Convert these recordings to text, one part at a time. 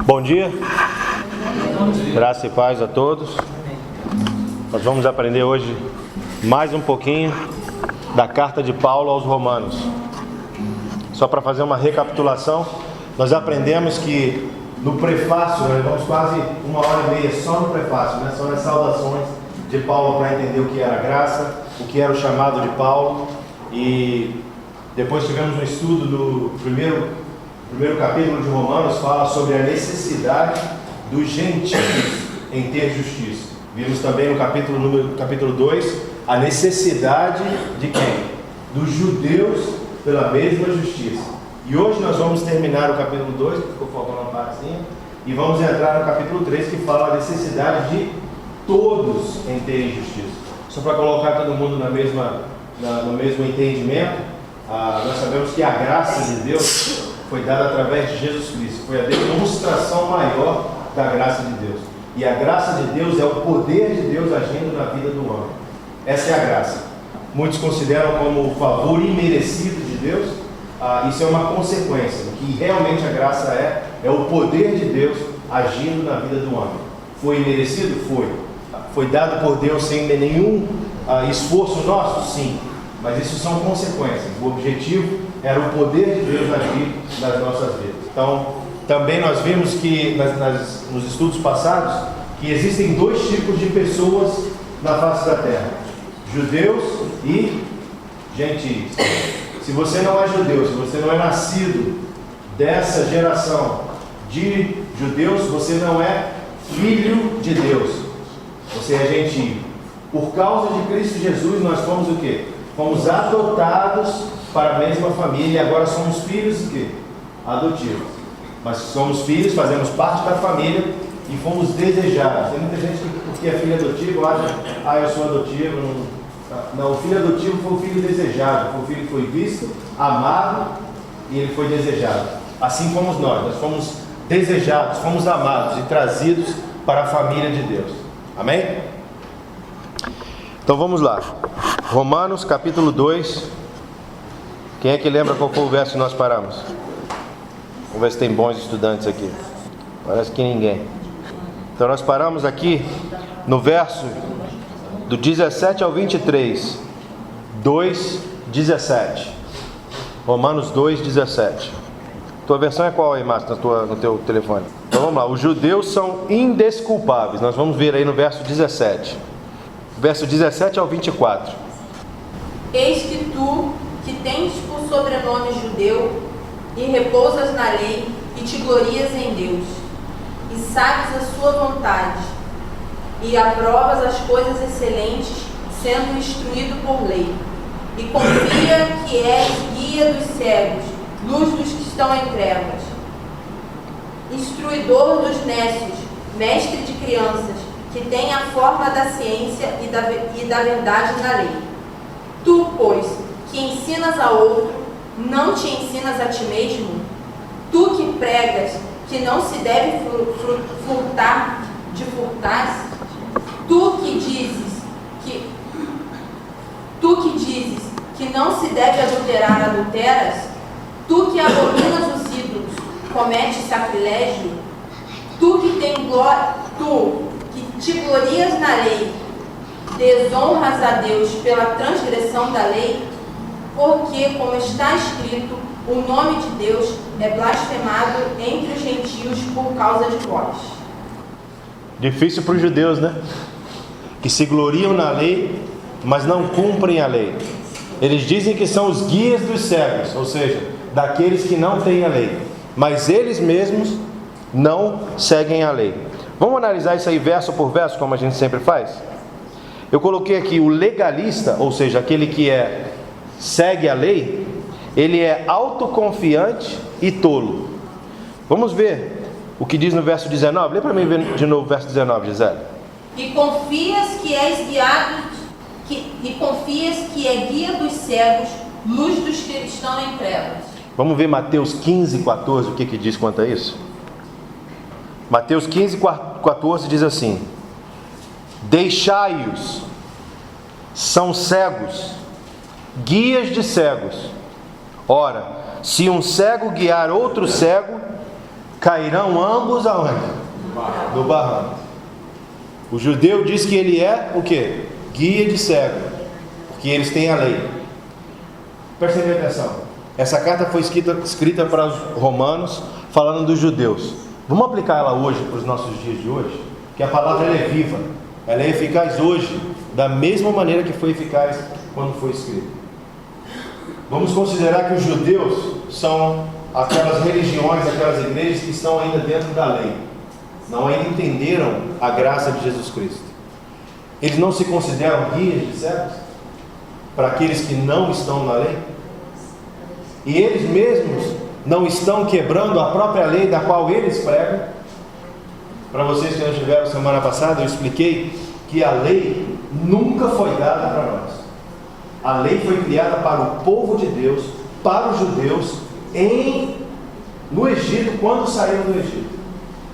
Bom dia, graça e paz a todos. Nós vamos aprender hoje mais um pouquinho da carta de Paulo aos Romanos. Só para fazer uma recapitulação, nós aprendemos que no prefácio, nós levamos quase 1h30 só no prefácio, né? São as saudações de Paulo para entender o que era a graça, o que era o chamado de Paulo. E depois tivemos um estudo do primeiro capítulo de Romanos, fala sobre a necessidade dos gentios em ter justiça. Vimos também no capítulo 2 a necessidade de quem? Dos judeus pela mesma justiça. E hoje nós vamos terminar o capítulo 2, que ficou faltando uma partezinha, e vamos entrar no capítulo 3, que fala a necessidade de todos em terem justiça. Só para colocar todo mundo no mesmo entendimento, nós sabemos que a graça de Deus foi dada através de Jesus Cristo. Foi a demonstração maior da graça de Deus. E a graça de Deus é o poder de Deus agindo na vida do homem. Essa é a graça. Muitos consideram como o favor imerecido de Deus. Isso é uma consequência. O que realmente a graça é o poder de Deus agindo na vida do homem. Foi imerecido? Foi. Foi dado por Deus sem nenhum esforço nosso? Sim. Mas isso são consequências. O objetivo era o poder de Deus agir nas nossas vidas. Então, também nós vimos que nos estudos passados que existem dois tipos de pessoas na face da terra: judeus e gentios. Se você não é judeu, se você não é nascido dessa geração de judeus, você não é filho de Deus. Você é gentio. Por causa de Cristo Jesus, nós fomos o quê? Fomos adotados para a mesma família e agora somos filhos o quê? Adotivos. Mas somos filhos, fazemos parte da família e fomos desejados. Tem muita gente que, porque é filho adotivo, acha, eu sou adotivo. Não, o filho adotivo foi o filho desejado, foi o filho que foi visto, amado e ele foi desejado. Assim fomos nós fomos desejados, fomos amados e trazidos para a família de Deus. Amém? Então vamos lá. Romanos capítulo 2. Quem é que lembra qual foi o verso que nós paramos? Vamos ver se tem bons estudantes aqui. Parece que ninguém. Então nós paramos aqui no verso do 17 ao 23. 2:17. Romanos 2:17. Tua versão é qual aí, Márcio, no teu telefone? Então vamos lá. Os judeus são indesculpáveis. Nós vamos ver aí no verso 17. Verso 17 ao 24. Eis que tu, que tens por sobrenome judeu, e repousas na lei, e te glorias em Deus, e sabes a sua vontade, e aprovas as coisas excelentes, sendo instruído por lei, e confia que és guia dos cegos, luz dos que estão em trevas, instruidor dos nécios, mestre de crianças, que tem a forma da ciência e da verdade na lei. Tu, pois, que ensinas a outro, não te ensinas a ti mesmo? Tu que pregas que não se deve furtar, de furtares? Tu que dizes que não se deve adulterar, adulteras? Tu que abominas os ídolos, cometes sacrilégio? Tu que tem glória, tu que te glorias na lei, desonras a Deus pela transgressão da lei? Porque, como está escrito, o nome de Deus é blasfemado entre os gentios por causa de vós. Difícil para os judeus, né? Que se gloriam na lei, mas não cumprem a lei. Eles dizem que são os guias dos cegos, ou seja, daqueles que não têm a lei, mas eles mesmos não seguem a lei. Vamos analisar isso aí verso por verso, como a gente sempre faz? Eu coloquei aqui o legalista, ou seja, aquele que segue a lei, ele é autoconfiante e tolo. Vamos ver o que diz no verso 19. Lê para mim de novo o verso 19, Gisele. E confias que és guiado, e confias que é guia dos cegos, luz dos que estão em trevas. Vamos ver Mateus 15:14, o que diz quanto a isso? Mateus 15:14 diz assim: deixai-os, são cegos, guias de cegos. Ora, se um cego guiar outro cego, cairão ambos aonde? No barranco. O judeu diz que ele é o quê? Guia de cego, porque eles têm a lei. Prestem atenção. Essa carta foi escrita para os romanos, falando dos judeus. Vamos aplicar ela hoje, para os nossos dias de hoje? Que a palavra ela é viva, ela é eficaz hoje, da mesma maneira que foi eficaz quando foi escrita. Vamos considerar que os judeus são aquelas religiões, aquelas igrejas que estão ainda dentro da lei, não ainda entenderam a graça de Jesus Cristo. Eles não se consideram guias de cegos para aqueles que não estão na lei? E eles mesmos não estão quebrando a própria lei da qual eles pregam? Para vocês que não estiveram semana passada, eu expliquei que a lei nunca foi dada para nós. A lei foi criada para o povo de Deus, para os judeus, no Egito, quando saíram do Egito.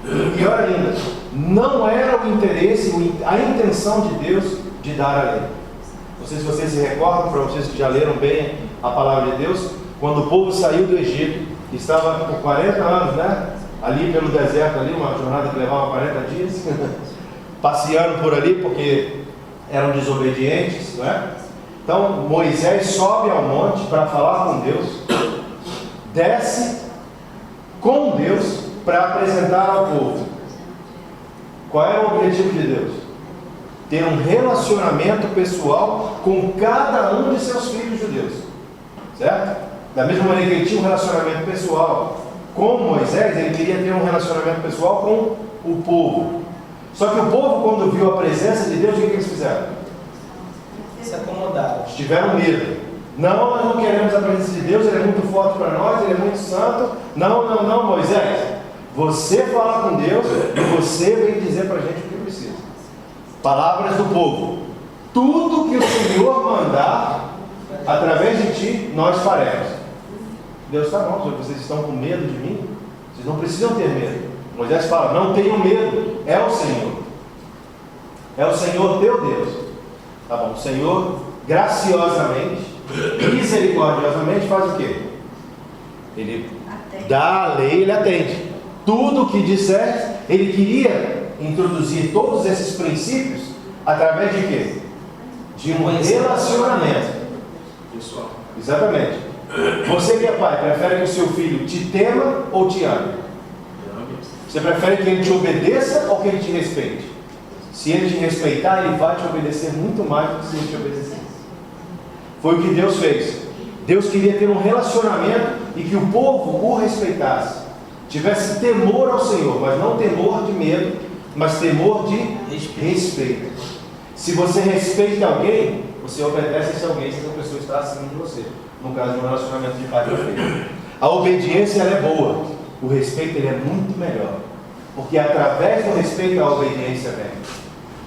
E pior ainda, não era o interesse, a intenção de Deus de dar a lei. Não sei se vocês se recordam, para vocês que já leram bem a palavra de Deus, quando o povo saiu do Egito, estava por 40 anos, né? Ali pelo deserto, ali, uma jornada que levava 40 dias, passeando por ali, porque eram desobedientes, não é? Então Moisés sobe ao monte para falar com Deus, desce com Deus para apresentar ao povo. Qual era o objetivo de Deus? Ter um relacionamento pessoal com cada um de seus filhos judeus, certo? Da mesma maneira que ele tinha um relacionamento pessoal com Moisés, ele queria ter um relacionamento pessoal com o povo. Só que o povo, quando viu a presença de Deus, o que eles fizeram? Se acomodaram. Tiveram medo. Não, nós não queremos a presença de Deus, ele é muito forte para nós, ele é muito santo. Não, Moisés. Você fala com Deus e você vem dizer para a gente o que precisa. Palavras do povo. Tudo que o Senhor mandar, através de ti, nós faremos. Deus está bom, vocês estão com medo de mim? Vocês não precisam ter medo. Moisés fala, não tenham medo, é o Senhor. É o Senhor teu Deus. Tá bom, o Senhor graciosamente, misericordiosamente faz o quê? Ele dá a lei, ele atende. Tudo o que disser, ele queria introduzir todos esses princípios através de quê? De um relacionamento pessoal. Exatamente. Você que é pai, prefere que o seu filho te tema ou te ame? Você prefere que ele te obedeça ou que ele te respeite? Se ele te respeitar, ele vai te obedecer muito mais do que se ele te obedecer. Foi o que Deus fez. Deus queria ter um relacionamento e que o povo o respeitasse. Tivesse temor ao Senhor, mas não temor de medo, mas temor de respeito. Se você respeita alguém, você obedece a esse alguém, se essa pessoa está acima de você. No caso de um relacionamento de pai e filho. A obediência ela é boa, o respeito ele é muito melhor. Porque através do respeito a obediência vem.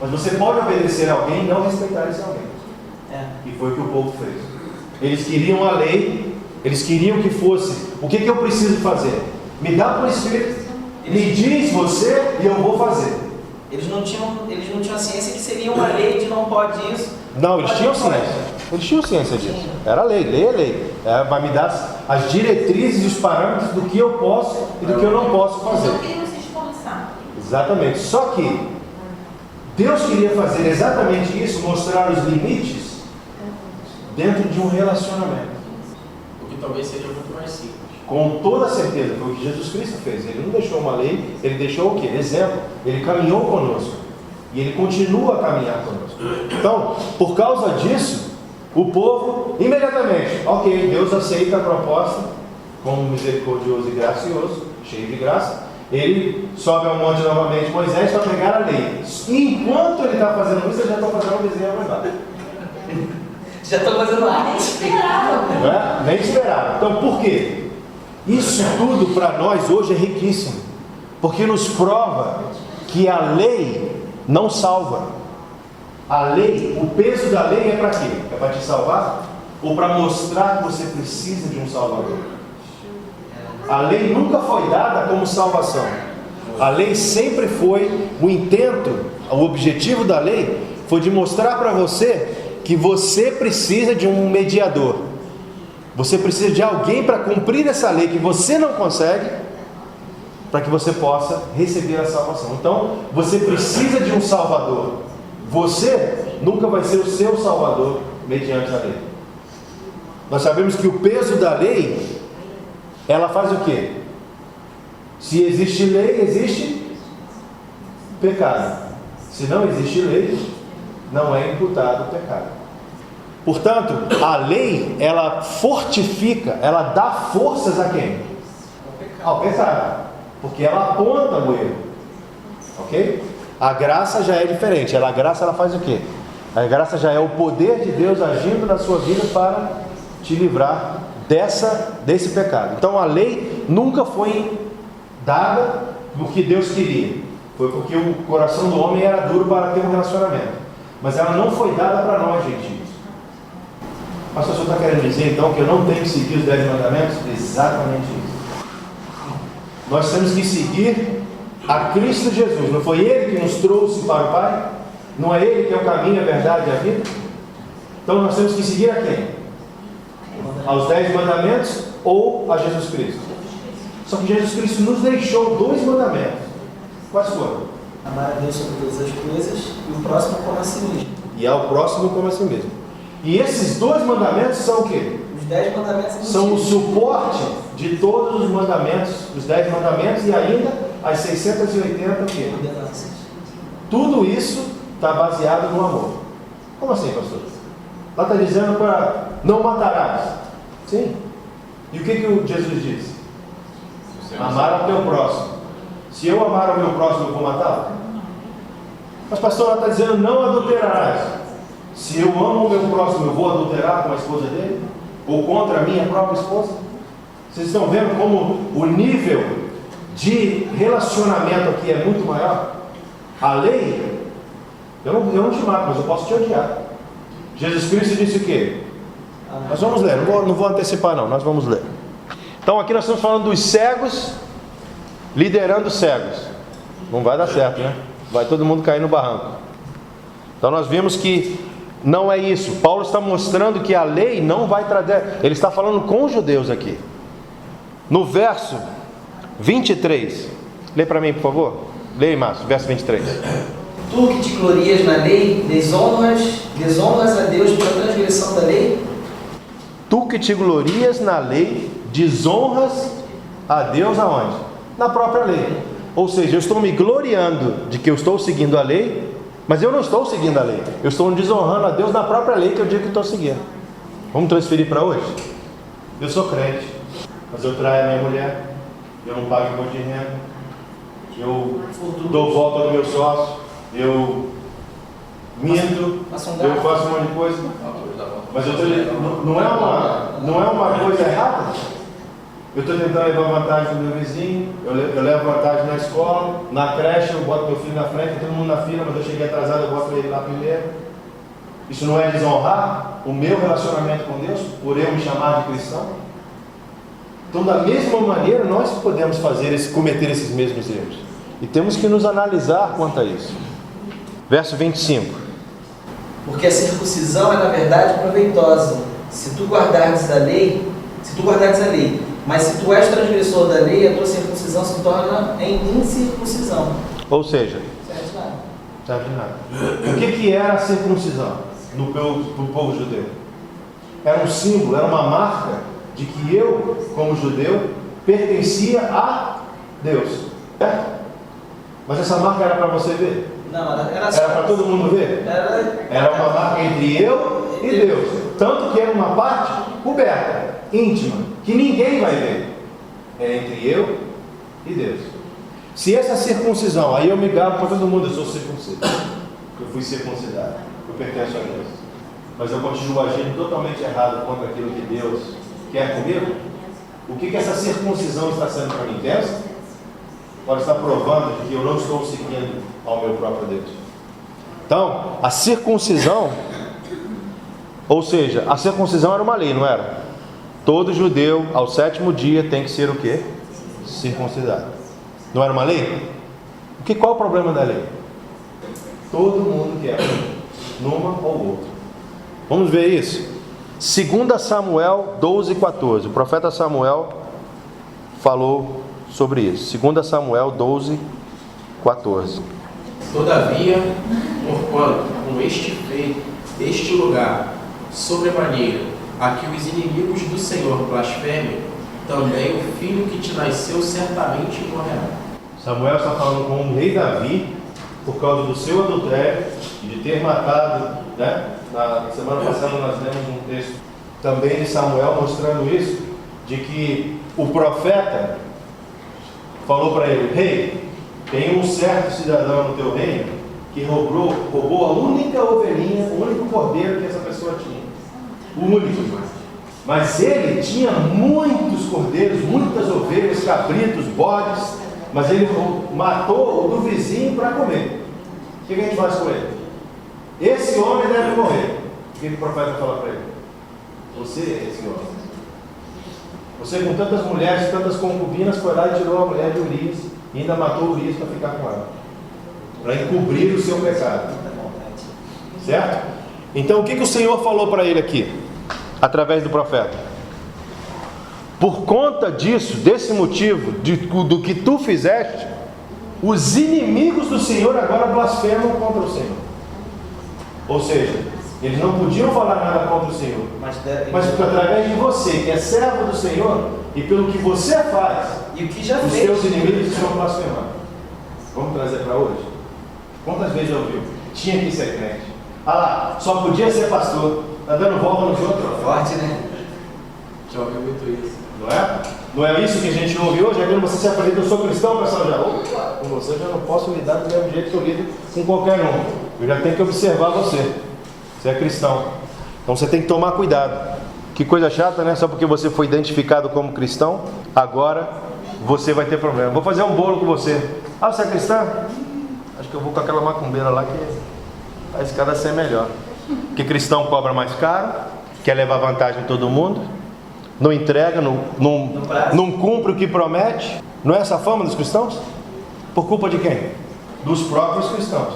Mas você pode obedecer a alguém e não respeitar esse alguém. E foi o que o povo fez. Eles queriam a lei, eles queriam que fosse, o que eu preciso fazer? Me dá por Espírito, me diz você e eu vou fazer. Eles não tinham a ciência que seria uma lei de não pode isso. Não, eles tinham ciência. Eles tinham ciência disso. Era lei, lei é lei. Vai me dar as diretrizes e os parâmetros do que eu posso e do que eu não posso fazer. Não queriam se esforçar. Exatamente. Só que Deus queria fazer exatamente isso, mostrar os limites dentro de um relacionamento. O que talvez seja muito mais simples. Com toda certeza, foi o que Jesus Cristo fez. Ele não deixou uma lei, ele deixou o quê? Exemplo. Ele caminhou conosco. E ele continua a caminhar conosco. Então, por causa disso, o povo, imediatamente, ok, Deus aceita a proposta, como misericordioso e gracioso, cheio de graça. Ele sobe ao monte novamente, Moisés, para pegar a lei. E enquanto ele está fazendo isso, ele já está fazendo um desenho avançado. Já estou fazendo Nem esperava. Nem esperava. Então, por quê? Isso tudo para nós hoje é riquíssimo. Porque nos prova que a lei não salva. A lei, o peso da lei é para quê? É para te salvar? Ou para mostrar que você precisa de um Salvador? A lei nunca foi dada como salvação. A lei sempre foi, o intento, o objetivo da lei foi de mostrar para você que você precisa de um mediador. Você precisa de alguém para cumprir essa lei que você não consegue. para que você possa receber a salvação. Então, você precisa de um Salvador. Você nunca vai ser o seu Salvador mediante a lei. Nós sabemos que o peso da lei, ela faz o quê? Se existe lei, existe pecado. Se não existe lei, não é imputado o pecado. Portanto, a lei, ela fortifica, ela dá forças a quem? Ao pecado. Porque ela aponta o erro. Ok? A graça já é diferente. A graça, ela faz o quê? A graça já é o poder de Deus agindo na sua vida para te livrar desse pecado. Então a lei nunca foi dada porque Deus queria. Foi porque o coração do homem era duro para ter um relacionamento. Mas ela não foi dada para nós, gentios. Mas o senhor está querendo dizer então que eu não tenho que seguir os 10 mandamentos? Exatamente isso. Nós temos que seguir a Cristo Jesus. Não foi Ele que nos trouxe para o Pai? Não é Ele que é o caminho, a verdade e a vida? Então nós temos que seguir a quem? Aos 10 mandamentos ou a Jesus Cristo? Só que Jesus Cristo nos deixou 2 mandamentos. Quais foram? Amar a Deus sobre todas as coisas e o próximo como a si mesmo. E ao próximo como a si mesmo. E esses 2 mandamentos são o quê? Os 10 mandamentos são o suporte de todos os mandamentos, os 10 mandamentos e ainda as 680 o quê? Tudo isso está baseado no amor. Como assim, pastor? Lá está dizendo para não matarás. Sim. E o que o Jesus disse? Amar ao teu próximo. Se eu amar ao meu próximo, eu vou matá-lo? Mas pastor, lá está dizendo não adulterarás. Se eu amo o meu próximo, eu vou adulterar com a esposa dele? Ou contra a minha própria esposa? Vocês estão vendo como o nível de relacionamento aqui é muito maior? A lei, eu não te mato, mas eu posso te odiar. Jesus Cristo disse o quê? Nós vamos ler, não vou antecipar não, nós vamos ler. Então aqui nós estamos falando dos cegos liderando os cegos. Não vai dar certo, né? Vai todo mundo cair no barranco. Então nós vimos que não é isso. Paulo está mostrando que a lei não vai trazer. Ele está falando com os judeus aqui. No verso 23. Lê para mim, por favor. Lê, Márcio, verso 23. Tu que te glorias na lei, desonras a Deus pela transgressão da lei? Tu que te glorias na lei, desonras a Deus aonde? Na própria lei. Ou seja, eu estou me gloriando de que eu estou seguindo a lei, mas eu não estou seguindo a lei. Eu estou desonrando a Deus na própria lei que eu digo que estou seguindo. Vamos transferir para hoje? Eu sou crente, mas eu traio a minha mulher, eu não pago imposto de renda, eu dou volta no meu sócio, eu minto, eu faço um monte de coisa. Mas não é uma coisa errada? Eu estou tentando levar vantagem do meu vizinho, eu levo vantagem na escola, na creche, eu boto meu filho na frente, todo mundo na fila, mas eu cheguei atrasado, eu boto ele lá primeiro. Isso não é desonrar o meu relacionamento com Deus, por eu me chamar de cristão? Então, da mesma maneira, nós podemos cometer esses mesmos erros. E temos que nos analisar quanto a isso. Verso 25. Porque a circuncisão é, na verdade, proveitosa, se tu guardares a lei, mas se tu és transgressor da lei, a tua circuncisão se torna em incircuncisão. Ou seja, serve de nada. Serve de nada. O que era a circuncisão no povo judeu? Era um símbolo, era uma marca de que eu, como judeu, pertencia a Deus. Mas essa marca era para você ver? Não, era para todo mundo ver? Era uma marca entre eu e Deus. Tanto que era uma parte coberta, íntima, que ninguém vai ver. É entre eu e Deus. Se essa circuncisão, aí eu me gabo para todo mundo, eu sou circuncidado. Eu fui circuncidado, eu pertenço a Deus. Mas eu continuo agindo totalmente errado contra aquilo que Deus quer comigo. O que essa circuncisão está sendo para mim? Pensa? Ela está provando que eu não estou seguindo ao meu próprio Deus. Então, a circuncisão, ou seja, a circuncisão era uma lei, não era? Todo judeu, ao 7º dia, tem que ser o quê? Circuncidado. Não era uma lei? Qual é o problema da lei? Todo mundo quer, numa ou outra. Vamos ver isso? 2 Samuel 12:14. O profeta Samuel falou sobre isso. 2 Samuel 12, 14. Todavia, porquanto com este lugar, sobremaneira, a que os inimigos do Senhor blasfemem, também o filho que te nasceu certamente morrerá. Samuel está falando com o rei Davi por causa do seu adultério e de ter matado, né? Na semana passada nós lemos um texto também de Samuel mostrando isso, de que o profeta falou para ele: rei, tem um certo cidadão no teu reino que roubou a única ovelhinha, o único cordeiro que essa pessoa tinha. O único. Mas ele tinha muitos cordeiros, muitas ovelhas, cabritos, bodes, mas ele matou o do vizinho para comer. O que a gente faz com ele? Esse homem deve morrer. O que o profeta fala para ele? Você é esse homem. Você, com tantas mulheres, tantas concubinas, foi lá e tirou a mulher de Urias e ainda matou Urias para ficar com ela, para encobrir o seu pecado. Certo? Então o que o Senhor falou para ele aqui, através do profeta? Por conta disso, desse motivo, do que tu fizeste, os inimigos do Senhor agora blasfemam contra o Senhor. Ou seja, eles não podiam falar nada contra o Senhor, mas através de você, que é servo do Senhor, e pelo que você faz, e o que já os fez, seus inimigos estão blasfemando. Vamos trazer para hoje? Quantas vezes já ouviu? Tinha que ser crente. Ah lá, só podia ser pastor. Está dando volta no jogo. Forte, né? Já ouviu muito isso. Não é? Não é isso que a gente ouve hoje? É quando você se apresenta: eu sou cristão, o pessoal já ouve. Com você eu já não posso lidar do mesmo jeito que eu lido com qualquer um. Eu já tenho que observar você. Você é cristão. Então você tem que tomar cuidado. Que coisa chata, né? Só porque você foi identificado como cristão, agora você vai ter problema. Vou fazer um bolo com você. Ah, você é cristã? Acho que eu vou com aquela macumbeira lá que a escada ser melhor. Porque cristão cobra mais caro, quer levar vantagem em todo mundo, não entrega, não cumpre o que promete. Não é essa a fama dos cristãos? Por culpa de quem? Dos próprios cristãos.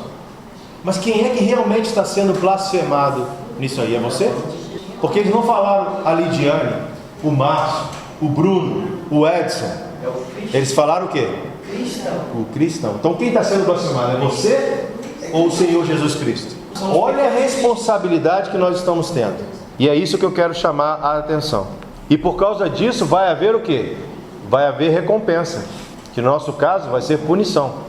Mas quem é que realmente está sendo blasfemado nisso aí? É você? Porque eles não falaram a Lidiane, o Márcio, o Bruno, o Edson. Eles falaram o quê? O cristão. Então quem está sendo blasfemado? É você ou o Senhor Jesus Cristo? Olha a responsabilidade que nós estamos tendo. E é isso que eu quero chamar a atenção. E por causa disso vai haver o quê? Vai haver recompensa. Que no nosso caso vai ser punição.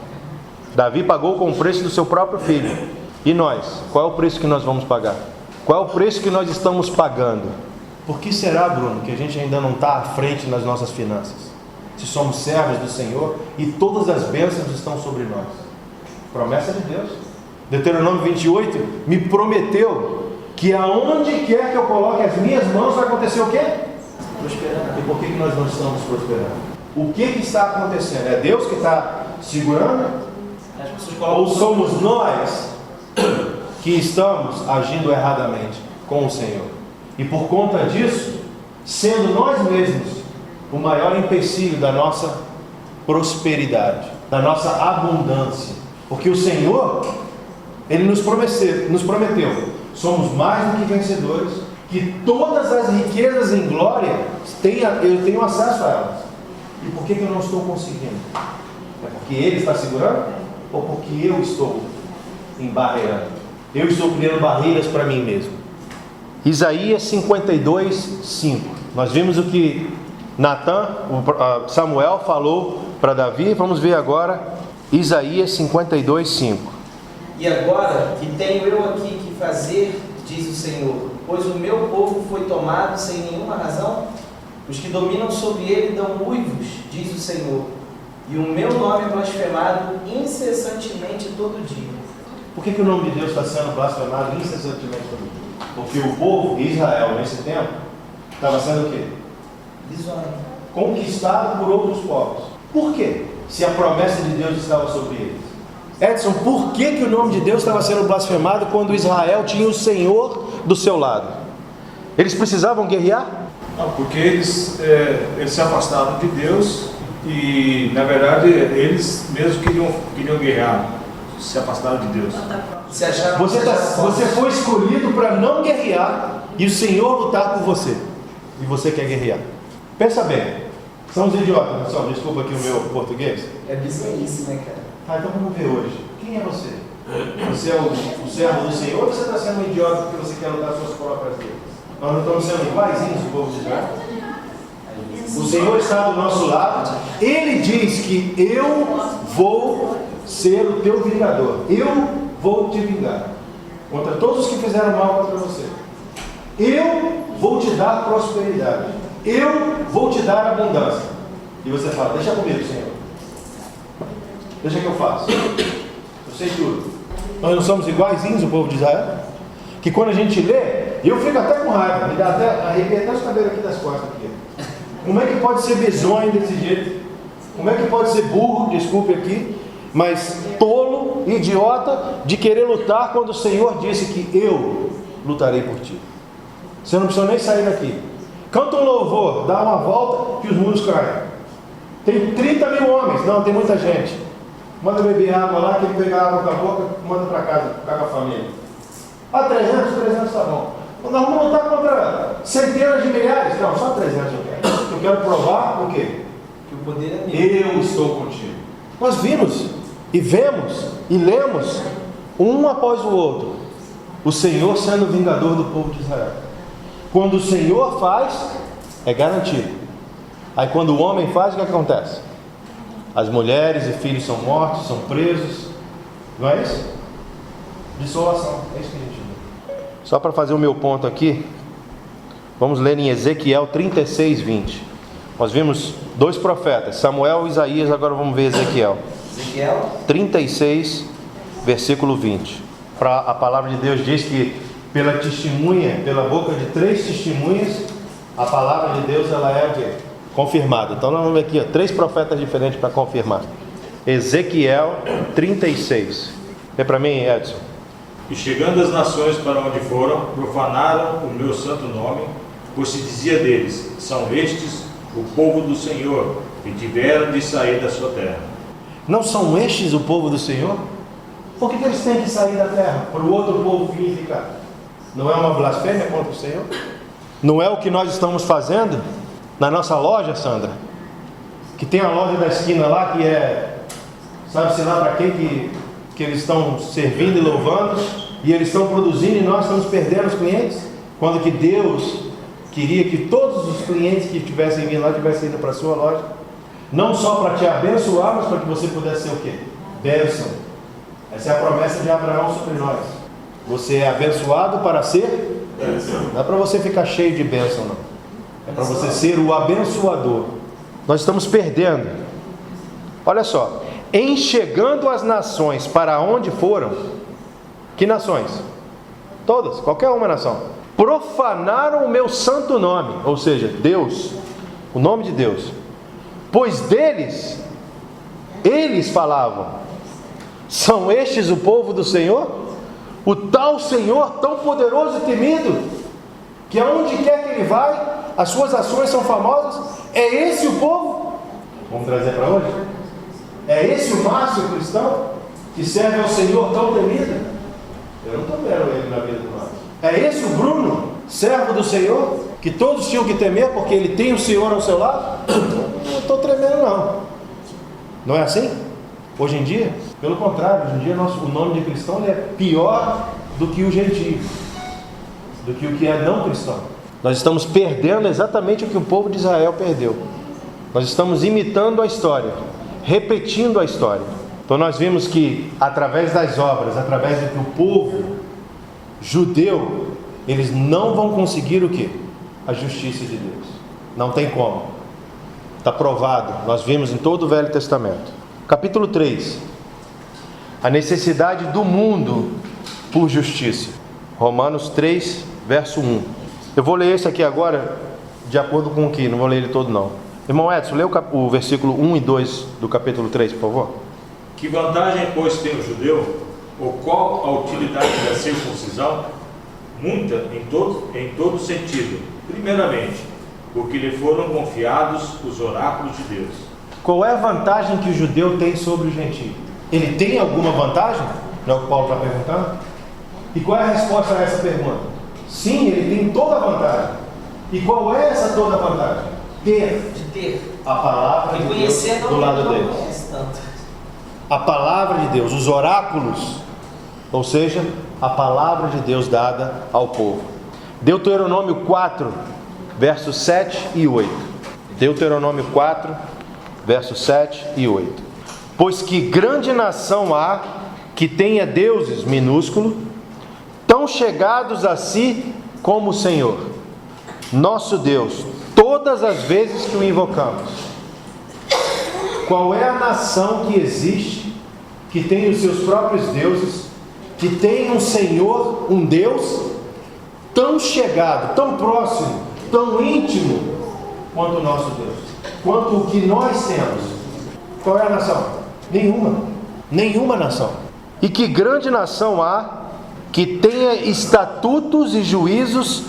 Davi pagou com o preço do seu próprio filho. E nós? Qual é o preço que nós vamos pagar? Qual é o preço que nós estamos pagando? Por que será, Bruno, que a gente ainda não está à frente nas nossas finanças? Se somos servos do Senhor e todas as bênçãos estão sobre nós. Promessa de Deus. Deuteronômio 28 me prometeu que aonde quer que eu coloque as minhas mãos vai acontecer o quê? Prosperando. E por que nós não estamos prosperando? O que está acontecendo? É Deus que está segurando? Ou somos nós que estamos agindo erradamente com o Senhor? E por conta disso, sendo nós mesmos o maior empecilho da nossa prosperidade, da nossa abundância. Porque o Senhor, Ele nos prometeu, somos mais do que vencedores, que todas as riquezas em glória, eu tenho acesso a elas. E por que eu não estou conseguindo? É porque Ele está segurando? Ou porque eu estou embarreirando? Eu estou criando barreiras para mim mesmo. Isaías 52, 5. Nós vimos o que Samuel falou para Davi. Vamos ver agora Isaías 52, 5. E agora, que tenho eu aqui que fazer, diz o Senhor, pois o meu povo foi tomado sem nenhuma razão, os que dominam sobre ele dão uivos, diz o Senhor, e o meu nome é blasfemado incessantemente todo dia. Por que o nome de Deus está sendo blasfemado incessantemente todo dia? Porque o povo de Israel, nesse tempo, estava sendo o quê? Conquistado por outros povos. Por quê? Se a promessa de Deus estava sobre eles. Edson, por que o nome de Deus estava sendo blasfemado quando Israel tinha o Senhor do seu lado? Eles precisavam guerrear? Não, porque eles se afastaram de Deus e, na verdade, eles mesmos queriam guerrear, se afastaram de Deus. Você foi escolhido para não guerrear e o Senhor lutar por você. E você quer guerrear. Pensa bem, São os idiotas, não são? Desculpa aqui o meu português. É bizarrice, né, cara? Ah, então vamos ver hoje. Quem é você? Você é o servo do Senhor ou você está sendo um idiota porque você quer lutar suas próprias vidas? Nós não estamos sendo iguaizinhos o povo de Israel? O Senhor está do nosso lado. Ele diz que eu vou ser o teu vingador. Eu vou te vingar contra todos os que fizeram mal contra você. Eu vou te dar prosperidade. Eu vou te dar abundância. E você fala, deixa comigo, Senhor. Deixa que eu faço. Eu sei tudo. Nós não somos iguaizinhos o povo de Israel? Que quando a gente lê, eu fico até com raiva. Me dá até arrepiar até os cabelos aqui das costas. Aqui. Como é que pode ser bizonho desse jeito? Como é que pode ser burro, desculpe aqui, mas tolo, idiota, de querer lutar quando o Senhor disse que eu lutarei por ti? Você não precisa nem sair daqui. Canta um louvor, dá uma volta que os muros caem. Tem 30 mil homens, não, tem muita gente. Manda beber água lá, que ele pega água com a boca, manda para casa, ficar com a família. 300 tá bom. Nós vamos lutar contra centenas de milhares. Não, só 300 eu quero. Eu quero provar o quê? Que o poder é meu. Eu estou contigo. Nós vimos, e vemos, e lemos, um após o outro, o Senhor sendo o vingador do povo de Israel. Quando o Senhor faz, é garantido. Aí quando o homem faz, o que acontece? As mulheres e filhos são mortos, são presos. Não é isso? Dissolução. É isso que a gente vê. Só para fazer o meu ponto aqui, vamos ler em Ezequiel 36, 20. Nós vimos dois profetas, Samuel e Isaías, agora vamos ver Ezequiel. Ezequiel 36, versículo 20. A palavra de Deus diz que pela testemunha, pela boca de 3 testemunhas, a palavra de Deus ela é o quê? Confirmada. Então nós vamos ver aqui, 3 profetas diferentes para confirmar. Ezequiel 36. Vê para mim, Edson. E chegando as nações para onde foram, profanaram o meu santo nome, pois se dizia deles, são estes o povo do Senhor, que tiveram de sair da sua terra. Não são estes o povo do Senhor? Por que eles têm que sair da terra para o outro povo vir ficar? Não é uma blasfêmia contra o Senhor? Não é o que nós estamos fazendo na nossa loja, Sandra? Que tem a loja da esquina lá, que é, sabe-se lá para quem que eles estão servindo e louvando, e eles estão produzindo e nós estamos perdendo os clientes? Quando que Deus queria que todos os clientes que tivessem vindo lá tivessem ido para a sua loja, não só para te abençoar, mas para que você pudesse ser o quê? Bênção. Essa é a promessa de Abraão sobre nós. Você é abençoado para ser bênção. Não é para você ficar cheio de bênção, não. É para você ser o abençoador. Nós estamos perdendo. Olha só. Enxergando as nações para onde foram. Que nações? Todas, qualquer uma nação. Profanaram o meu santo nome. Ou seja, Deus. O nome de Deus. Pois deles, eles falavam. São estes o povo do Senhor? O tal Senhor tão poderoso e temido, que aonde quer que ele vai, as suas ações são famosas. É esse o povo? Vamos trazer para hoje? É esse o Márcio cristão, que serve ao Senhor tão temido? Eu não estou vendo ele na vida do Márcio. É esse o Bruno, servo do Senhor, que todos tinham que temer, porque ele tem o Senhor ao seu lado? Não estou tremendo não. Não é assim? Hoje em dia? Pelo contrário, hoje em dia o nome de cristão é pior do que o gentio, do que o que é não cristão. Nós estamos perdendo exatamente o que o povo de Israel perdeu. Nós estamos imitando a história, repetindo a história. Então nós vimos que através das obras, através do que o povo judeu, eles não vão conseguir o quê? A justiça de Deus. Não tem como. Está provado. Nós vimos em todo o Velho Testamento. Capítulo 3. A necessidade do mundo por justiça. Romanos 3, verso 1. Eu vou ler esse aqui agora, de acordo com o que, não vou ler ele todo não. Irmão Edson, lê o versículo 1 e 2 do capítulo 3, por favor. Que vantagem, pois, tem o judeu? Ou qual a utilidade da circuncisão? Muita em todo sentido. Primeiramente, porque lhe foram confiados os oráculos de Deus. Qual é a vantagem que o judeu tem sobre o gentio? Ele tem alguma vantagem? Não é o que Paulo está perguntando? E qual é a resposta a essa pergunta? Sim, ele tem toda a vantagem. E qual é essa toda a vantagem? ter De ter. a palavra E de conhecer Deus não do lado não deles. conhece tanto. A palavra de Deus, os oráculos, ou seja, a palavra de Deus dada ao povo. Deuteronômio 4, versos 7 e 8. Deuteronômio 4, versos 7 e 8. Pois que grande nação há que tenha deuses minúsculos, tão chegados a si como o Senhor, nosso Deus, todas as vezes que o invocamos. Qual é a nação que existe, que tem os seus próprios deuses, que tem um Senhor, um Deus, tão chegado, tão próximo, tão íntimo, quanto o nosso Deus, quanto o que nós temos? Qual é a nação? Nenhuma nação. E que grande nação há que tenha estatutos e juízos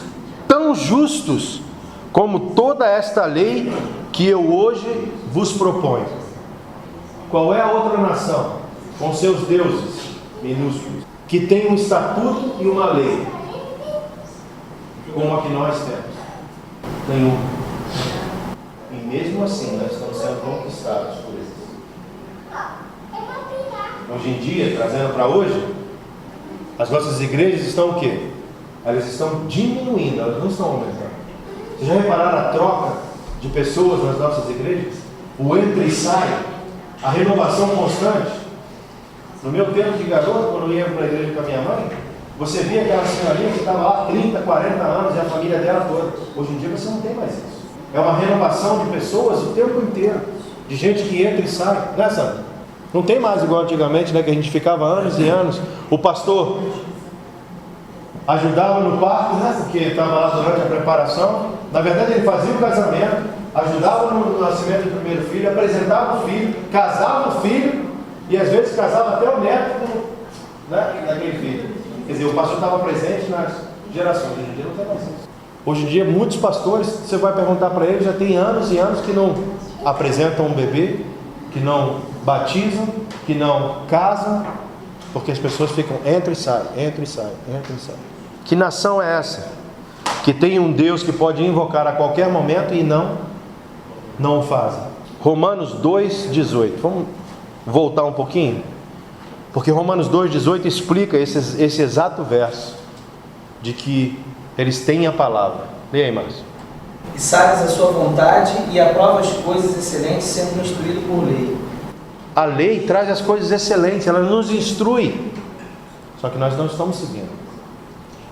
tão justos como toda esta lei que eu hoje vos proponho. Qual é a outra nação com seus deuses minúsculos que tem um estatuto e uma lei como a que nós temos? Nenhuma. E mesmo assim nós estamos sendo conquistados por eles. Hoje em dia, trazendo para hoje, as nossas igrejas estão o quê? Elas estão diminuindo, elas não estão aumentando. Vocês já repararam a troca de pessoas nas nossas igrejas? O entra e sai, a renovação constante. No meu tempo de garoto, quando eu ia para a igreja com a minha mãe, você via aquela senhorinha que estava lá 30, 40 anos e a família dela toda. Hoje em dia você não tem mais isso. É uma renovação de pessoas o tempo inteiro, de gente que entra e sai, né, Sandra? Não tem mais igual antigamente, né, que a gente ficava anos e anos. O pastor ajudava no parto, né, porque estava lá durante a preparação. Na verdade ele fazia o casamento, ajudava no nascimento do primeiro filho, apresentava o filho, casava o filho e às vezes casava até o neto, né, daquele filho. Quer dizer, o pastor estava presente nas gerações. Hoje em dia não tem mais isso. Hoje em dia muitos pastores, você vai perguntar para eles, já tem anos e anos que não apresentam um bebê, que não batizam, que não casam, porque as pessoas ficam entra e sai, entra e sai, entra e sai. Que nação é essa? Que tem um Deus que pode invocar a qualquer momento e não o fazem. Romanos 2,18. Vamos voltar um pouquinho? Porque Romanos 2,18 explica esse exato verso de que eles têm a palavra. Leia aí, Márcio. E sabes a sua vontade e aprovas coisas excelentes sendo instruído por lei. A lei traz as coisas excelentes, ela nos instrui. Só que nós não estamos seguindo.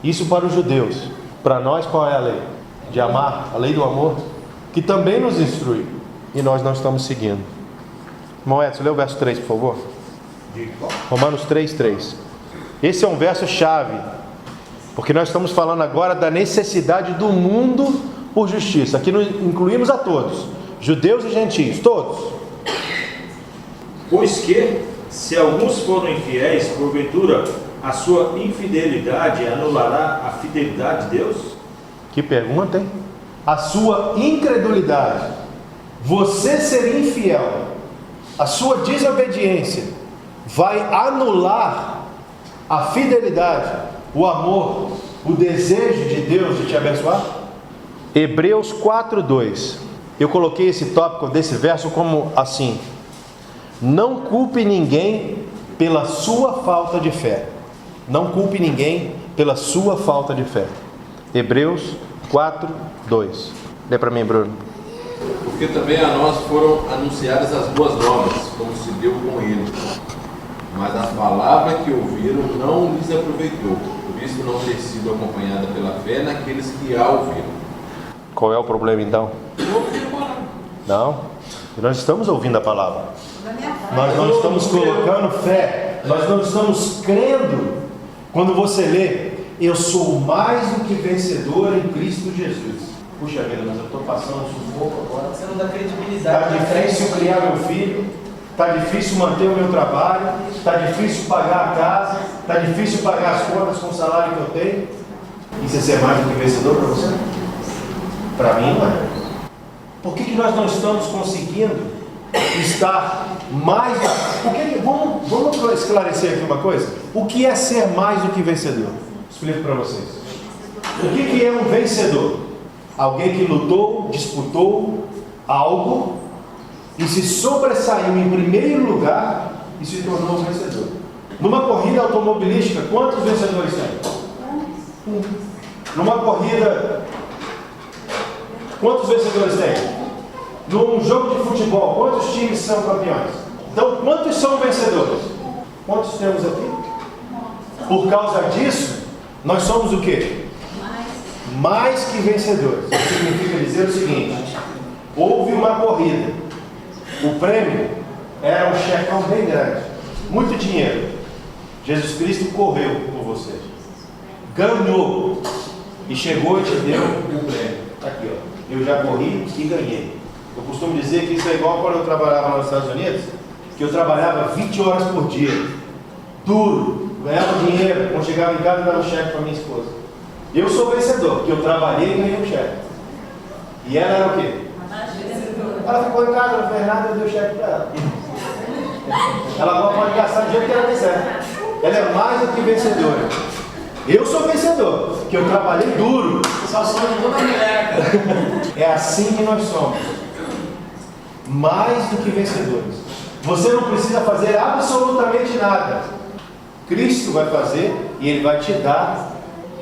Isso para os judeus. Para nós, qual é a lei? De amar, a lei do amor, que também nos instrui. E nós não estamos seguindo. Irmão Edson, lê o verso 3, por favor. Romanos 3:3. Esse é um verso chave, porque nós estamos falando agora da necessidade do mundo por justiça. Aqui incluímos a todos, judeus e gentios, todos. Pois que, se alguns foram infiéis, porventura a sua infidelidade anulará a fidelidade de Deus? Que pergunta, hein? A sua incredulidade, você ser infiel, a sua desobediência, vai anular a fidelidade, o amor, o desejo de Deus de te abençoar? Hebreus 4:2. Eu coloquei esse tópico desse verso como assim: não culpe ninguém pela sua falta de fé. Não culpe ninguém pela sua falta de fé. Hebreus 4:2. Lê para mim, Bruno. Porque também a nós foram anunciadas as boas novas, como se deu com eles. Mas a palavra que ouviram não lhes aproveitou, por isso não ter sido acompanhada pela fé naqueles que a ouviram. Qual é o problema então? Não, nós estamos ouvindo a palavra. Nós não estamos colocando fé, nós não estamos crendo. Quando você lê, eu sou mais do que vencedor em Cristo Jesus. Puxa vida, mas eu estou passando um sufoco agora. Você não dá credibilidade. Está difícil criar meu filho, está difícil manter o meu trabalho, está difícil pagar a casa, está difícil pagar as contas com o salário que eu tenho. Isso é ser mais do que vencedor para você? Para mim não é. Por que nós não estamos conseguindo estar mais... Vamos esclarecer aqui uma coisa? O que é ser mais do que vencedor? Explico para vocês. O que é um vencedor? Alguém que lutou, disputou algo e se sobressaiu em primeiro lugar e se tornou vencedor. Numa corrida automobilística, quantos vencedores tem? Numa corrida, quantos vencedores tem? Num jogo de futebol, quantos times são campeões? Então, quantos são vencedores? Quantos temos aqui? Por causa disso, nós somos o quê? Mais que vencedores. Isso significa dizer o seguinte: houve uma corrida, o prêmio era um checão bem grande, muito dinheiro. Jesus Cristo correu por você, ganhou e chegou e te deu o prêmio. Aqui, ó, eu já corri e ganhei. Eu costumo dizer que isso é igual quando eu trabalhava nos Estados Unidos, que eu trabalhava 20 horas por dia, duro, ganhava dinheiro, quando chegava em casa dava um cheque para minha esposa. Eu sou vencedor, porque eu trabalhei e ganhei um cheque. E ela era o quê? Ela ficou em casa, não fez nada, eu dei o cheque para ela. Ela pode gastar do jeito que ela quiser. Ela é mais do que vencedora. Eu sou vencedor, porque eu trabalhei duro. Só sonho de toda mulher, cara. É assim que nós somos. Mais do que vencedores. Você não precisa fazer absolutamente nada. Cristo vai fazer e Ele vai te dar.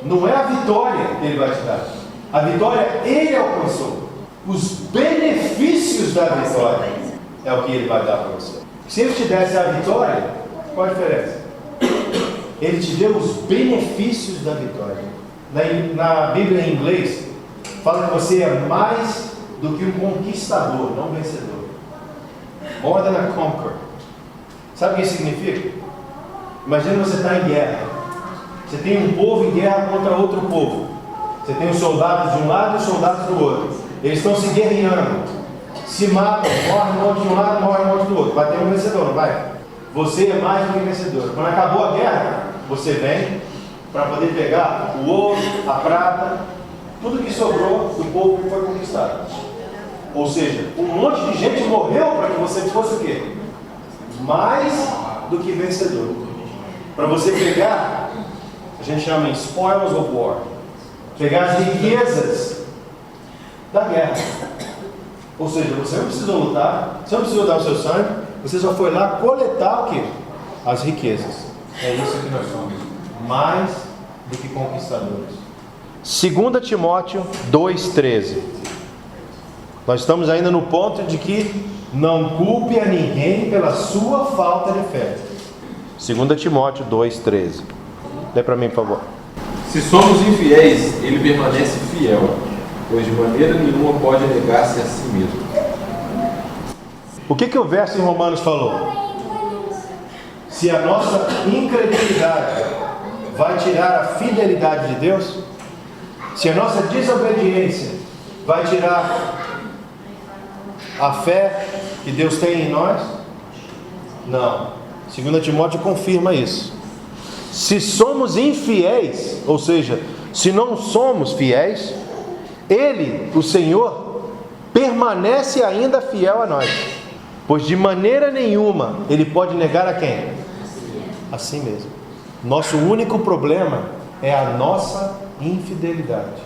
Não é a vitória que Ele vai te dar. A vitória Ele alcançou. Os benefícios da vitória é o que Ele vai dar para você. Se Ele te desse a vitória, qual a diferença? Ele te deu os benefícios da vitória. Na Bíblia em inglês, fala que você é mais do que um conquistador, não vencedor. More than a conqueror. Sabe o que isso significa? Imagina você está em guerra. Você tem um povo em guerra contra outro povo. Você tem os soldados de um lado e os soldados do outro. Eles estão se guerreando, se matam, morre um monte de um lado, morre um monte do outro. Vai ter um vencedor, não vai? Você é mais do que vencedor. Quando acabou a guerra, você vem para poder pegar o ouro, a prata, tudo que sobrou do povo que foi conquistado. Ou seja, um monte de gente morreu para que você fosse o quê? Mais do que vencedor. Para você pegar, a gente chama em spoils of war, pegar as riquezas da guerra. Ou seja, você não precisou lutar, você não precisou dar o seu sangue, você só foi lá coletar o quê? As riquezas. É isso que nós somos. Mais do que conquistadores. 2 Timóteo 2,13. Nós estamos ainda no ponto de que não culpe a ninguém pela sua falta de fé. 2 Timóteo 2,13. Lê para mim, por favor. Se somos infiéis, ele permanece fiel, pois de maneira nenhuma pode negar-se a si mesmo. O que o verso em Romanos falou? Se a nossa incredulidade vai tirar a fidelidade de Deus, se a nossa desobediência vai tirar a fé que Deus tem em nós, não. 2 Timóteo confirma isso. Se somos infiéis, ou seja, se não somos fiéis, Ele, o Senhor, permanece ainda fiel a nós, pois de maneira nenhuma Ele pode negar a quem? A si mesmo. Nosso único problema é a nossa infidelidade.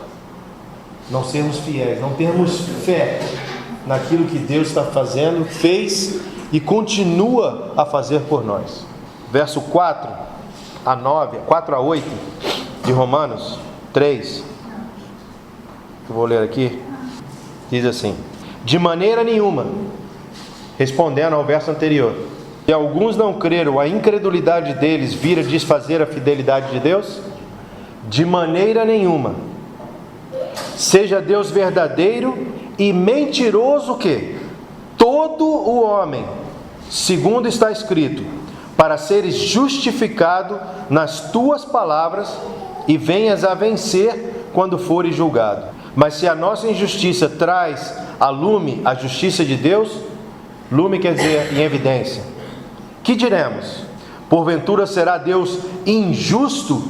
Não sermos fiéis, não termos fé naquilo que Deus está fazendo, fez e continua a fazer por nós. Verso 4 a 8 de Romanos 3, que eu vou ler aqui, diz assim: de maneira nenhuma, respondendo ao verso anterior, se alguns não creram, a incredulidade deles vira desfazer a fidelidade de Deus? De maneira nenhuma. Seja Deus verdadeiro e mentiroso que todo o homem, segundo está escrito, para seres justificado nas tuas palavras e venhas a vencer quando fores julgado. Mas se a nossa injustiça traz a lume a justiça de Deus, lume quer dizer em evidência, que diremos? Porventura será Deus injusto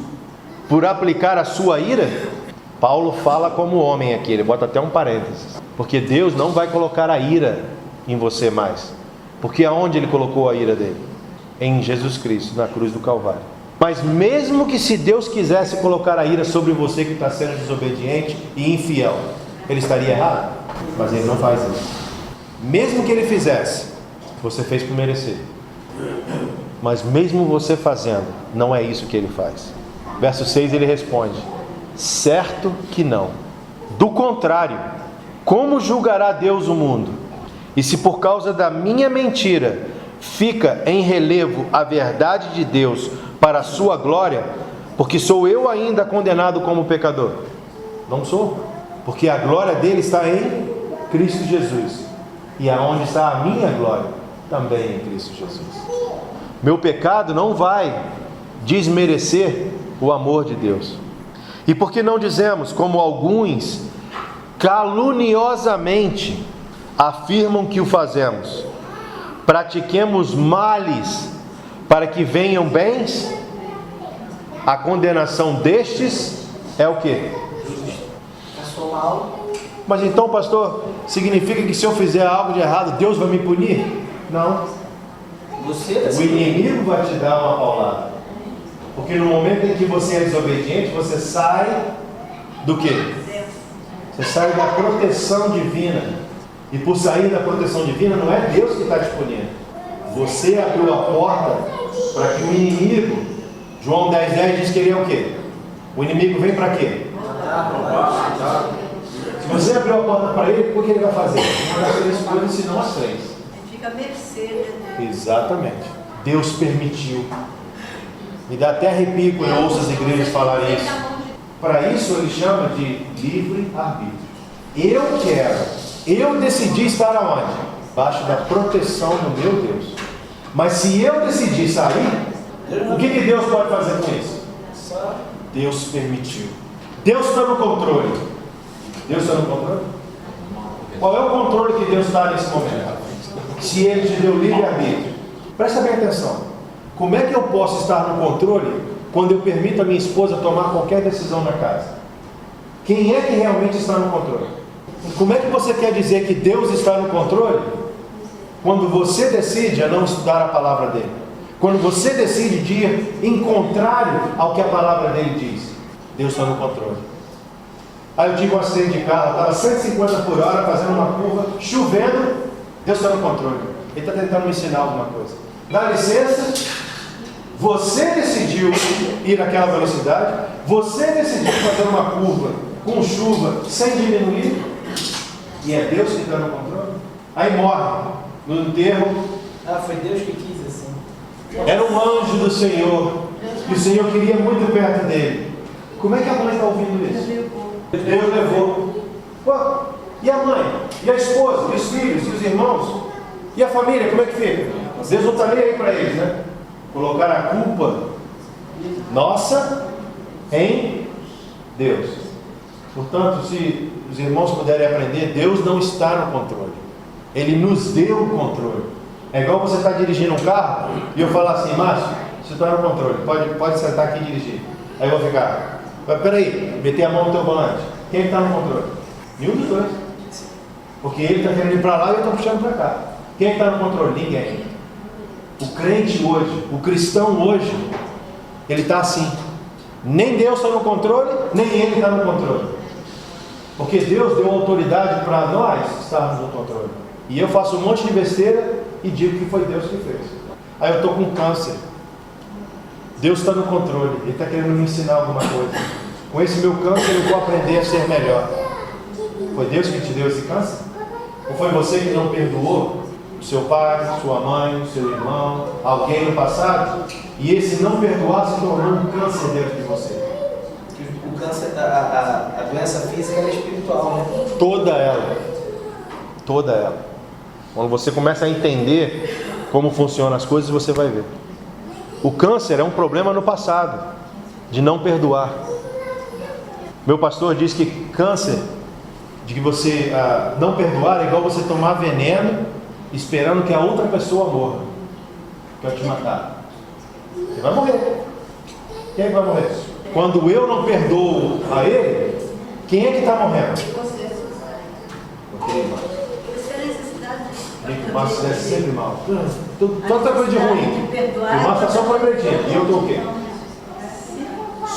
por aplicar a sua ira? Paulo fala como homem aqui, ele bota até um parênteses, porque Deus não vai colocar a ira em você mais, porque aonde Ele colocou a ira dele? Em Jesus Cristo, na cruz do Calvário. Mas mesmo que se Deus quisesse colocar a ira sobre você que está sendo desobediente e infiel, ele estaria errado? Mas ele não faz isso. Mesmo que ele fizesse, você fez por merecer. Mas mesmo você fazendo, não é isso que ele faz. Verso 6 ele responde: certo que não. Do contrário, como julgará Deus o mundo? E se por causa da minha mentira fica em relevo a verdade de Deus para a sua glória, porque sou eu ainda condenado como pecador? Não sou, porque a glória dele está em Cristo Jesus. E aonde está a minha glória? Também em Cristo Jesus. Meu pecado não vai desmerecer o amor de Deus. E por que não dizemos, como alguns caluniosamente afirmam que o fazemos: pratiquemos males para que venham bens? A condenação destes é o quê? Passou mal. Mas então, pastor, significa que se eu fizer algo de errado, Deus vai me punir? Não. O inimigo vai te dar uma paulada. Porque no momento em que você é desobediente, você sai do quê? Você sai da proteção divina. E por sair da proteção divina, não é Deus que está te punindo. Você abriu a porta para que o inimigo, João 10,10 diz que ele é o quê? O inimigo vem para quê? Se você abriu a porta para ele, o que ele vai fazer? Uma das três coisas, se não as três. Fica a mercê, né? Exatamente. Deus permitiu. Me dá até arrepio quando eu ouço as igrejas falarem isso. Para isso ele chama de livre-arbítrio. Eu decidi estar aonde? Baixo da proteção do meu Deus. Mas se eu decidir sair, o que Deus pode fazer com isso? Deus permitiu. Deus está no controle. Deus está no controle? Qual é o controle que Deus está nesse momento? Se Ele te deu livre-arbítrio. Presta bem atenção. Como é que eu posso estar no controle quando eu permito a minha esposa tomar qualquer decisão na casa? Quem é que realmente está no controle? Como é que você quer dizer que Deus está no controle quando você decide a não estudar a palavra dele? Quando você decide de ir em contrário ao que a palavra dele diz? Deus está no controle. Aí eu tive um acidente de carro, estava 150 por hora fazendo uma curva, chovendo. Deus está no controle. Ele está tentando me ensinar alguma coisa. Dá licença. Você decidiu ir naquela velocidade. Você decidiu fazer uma curva com chuva sem diminuir. E é Deus que está no controle. Aí morre no enterro. Foi Deus que quis assim. Era um anjo do Senhor. E o Senhor queria muito perto dele. Como é que a mãe está ouvindo isso? Deus levou. Pô, e a mãe? E a esposa? E os filhos? E os irmãos? E a família? Como é que fica? Deus não está nem aí para eles, né? Colocar a culpa nossa em Deus. Portanto, se os irmãos puderem aprender, Deus não está no controle. Ele nos deu o controle. É igual você estar dirigindo um carro e eu falar assim: Márcio, você está no controle, pode sentar aqui e dirigir. Aí eu vou ficar: peraí, meter a mão no teu volante. Quem está no controle? Nenhum dos dois. Porque ele está querendo ir para lá e eu estou puxando para cá. Quem está no controle? Ninguém. O crente hoje, o cristão hoje, ele está assim. Nem Deus está no controle, nem ele está no controle. Porque Deus deu autoridade para nós estarmos no controle. E eu faço um monte de besteira e digo que foi Deus que fez. Aí eu estou com câncer. Deus está no controle. Ele está querendo me ensinar alguma coisa. Com esse meu câncer eu vou aprender a ser melhor. Foi Deus que te deu esse câncer? Ou foi você que não perdoou o seu pai, sua mãe, o seu irmão, alguém no passado? E esse não perdoar se tornou um câncer dentro de você. O câncer, a doença física é espiritual, né? Toda ela. Toda ela. Quando você começa a entender como funcionam as coisas, você vai ver. O câncer é um problema no passado, de não perdoar. Meu pastor diz que câncer, de que você não perdoar, é igual você tomar veneno esperando que a outra pessoa morra, que vai te matar. Você vai morrer. Quem é que vai morrer? Quando eu não perdoo a ele, quem é que está morrendo? O Márcio é sempre mal. Tanta coisa de ruim. O Márcio está só progredindo. E eu estou o quê?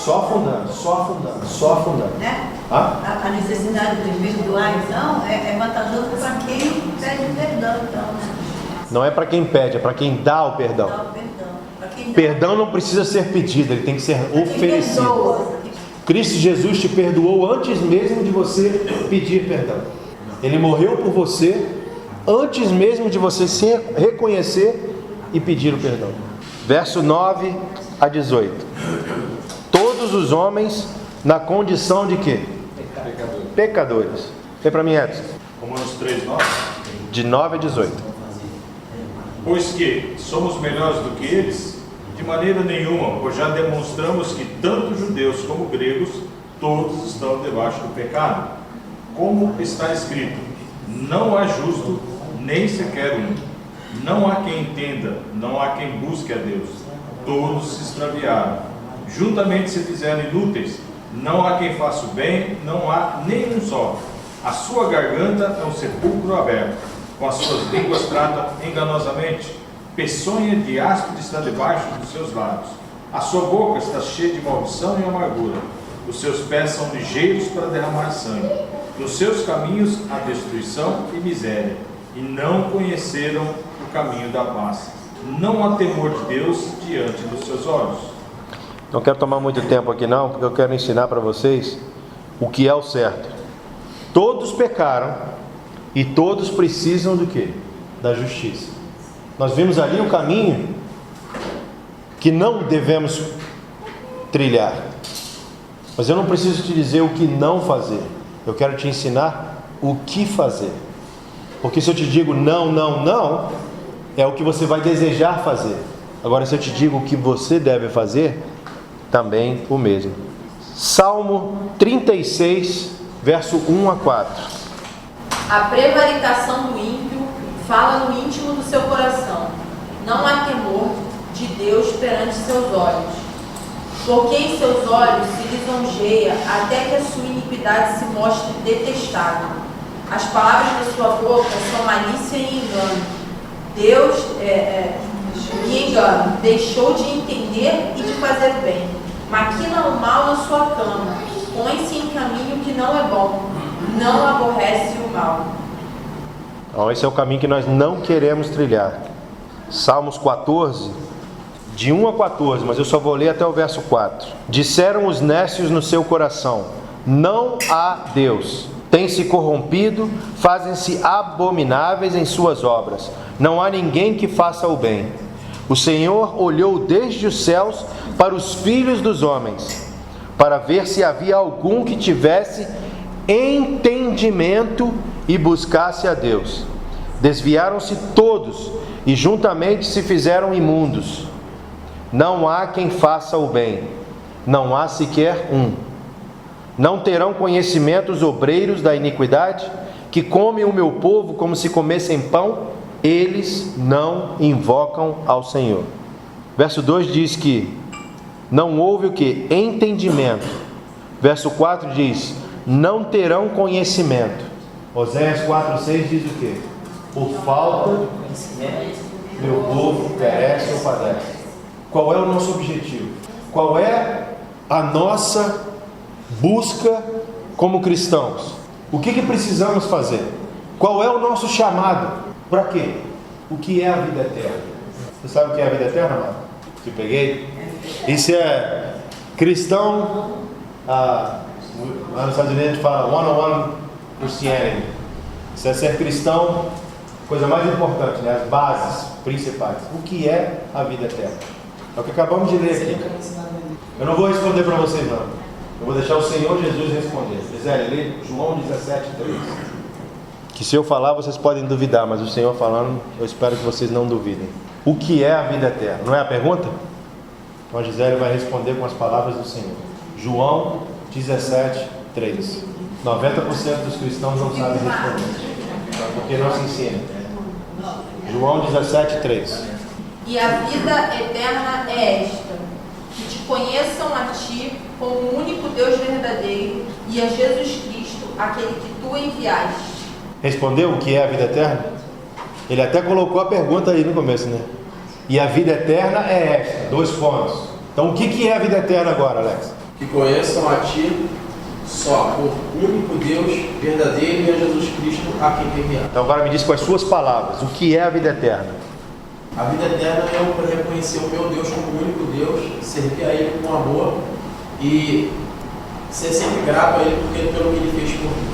Só afundando, só afundando, só afundando. Né? Ah? A necessidade de perdoar, então, é vantajoso para quem pede perdão, então. Não é para quem pede, é para quem dá o perdão. Dá o perdão. Pra quem dá, Perdão não precisa ser pedido, ele tem que ser pra quem oferecido. perdoa. Cristo Jesus te perdoou antes mesmo de você pedir perdão. Ele morreu por você antes mesmo de você se reconhecer e pedir o perdão. Verso 9 a 18. Todos os homens na condição de quê? Pecadores. Vem para mim, Edson. Romanos 3:9. De 9 a 18. Pois que somos melhores do que eles? De maneira nenhuma, pois já demonstramos que tanto judeus como gregos, todos estão debaixo do pecado. Como está escrito, não há justo, nem sequer um. Não há quem entenda, não há quem busque a Deus. Todos se extraviaram. Juntamente se fizeram inúteis. Não há quem faça o bem, não há nenhum só. A sua garganta é um sepulcro aberto. Com as suas línguas trata enganosamente. Peçonha de áspide está debaixo dos seus lábios. A sua boca está cheia de maldição e amargura. Os seus pés são ligeiros para derramar sangue. Nos seus caminhos há destruição e miséria. E não conheceram o caminho da paz. Não há temor de Deus diante dos seus olhos. Não quero tomar muito tempo aqui não, porque eu quero ensinar para vocês o que é o certo. Todos pecaram e todos precisam do quê? Da justiça. Nós vimos ali o caminho que não devemos trilhar. Mas eu não preciso te dizer o que não fazer. Eu quero te ensinar o que fazer. Porque se eu te digo não, não, não, é o que você vai desejar fazer. Agora, se eu te digo o que você deve fazer, também o mesmo. Salmo 36, verso 1 a 4. A prevaricação do ímpio fala no íntimo do seu coração. Não há temor de Deus perante seus olhos. Porque em seus olhos se lisonjeia até que a sua iniquidade se mostre detestável. As palavras da sua boca são malícia e engano. Deus e engano, deixou de entender e de fazer bem. Maquina o mal na sua cama, põe-se em caminho que não é bom, não aborrece o mal. Então, esse é o caminho que nós não queremos trilhar. Salmos 14, de 1 a 14, mas eu só vou ler até o verso 4. Disseram os nécios no seu coração: não há Deus. Têm-se corrompido, fazem-se abomináveis em suas obras. Não há ninguém que faça o bem. O Senhor olhou desde os céus para os filhos dos homens, para ver se havia algum que tivesse entendimento e buscasse a Deus. Desviaram-se todos e juntamente se fizeram imundos. Não há quem faça o bem, não há sequer um. Não terão conhecimento os obreiros da iniquidade, que comem o meu povo como se comessem pão? Eles não invocam ao Senhor. Verso 2 diz que não houve o que? Entendimento. Verso 4 diz: não terão conhecimento. Oséias 4,6 diz o que? Por falta, meu povo perece ou padece. Qual é o nosso objetivo? Qual é a nossa busca como cristãos? O que precisamos fazer? Qual é o nosso chamado? Para quê? O que é a vida eterna? Você sabe o que é a vida eterna, mano? Te peguei? Isso é cristão. Lá nos Estados Unidos a gente fala one-on-one Christianity. Isso é ser cristão, coisa mais importante, né? As bases principais. O que é a vida eterna? É o que acabamos de ler aqui. Eu não vou responder para vocês, não. Eu vou deixar o Senhor Jesus responder. Gisele, lê João 17:3. Que se eu falar, vocês podem duvidar, mas o Senhor falando, eu espero que vocês não duvidem. O que é a vida eterna? Não é a pergunta? Então a Gisele vai responder com as palavras do Senhor. João 17:3. 90% dos cristãos não sabem responder, porque não se ensina. João 17:3. E a vida eterna é esta: que te conheçam a ti como o único Deus verdadeiro e a Jesus Cristo, aquele que tu enviaste. Respondeu o que é a vida eterna? Ele até colocou a pergunta aí no começo, né? E a vida eterna é esta, 2 pontos. Então o que é a vida eterna agora, Alex? O que conheçam a Ti só, o único Deus verdadeiro, e a Jesus Cristo a quem tem enviado. Então agora me diz com as suas palavras, o que é a vida eterna? A vida eterna é eu reconhecer o meu Deus como o único Deus, servir a Ele com amor e ser sempre grato a Ele pelo que Ele fez por mim.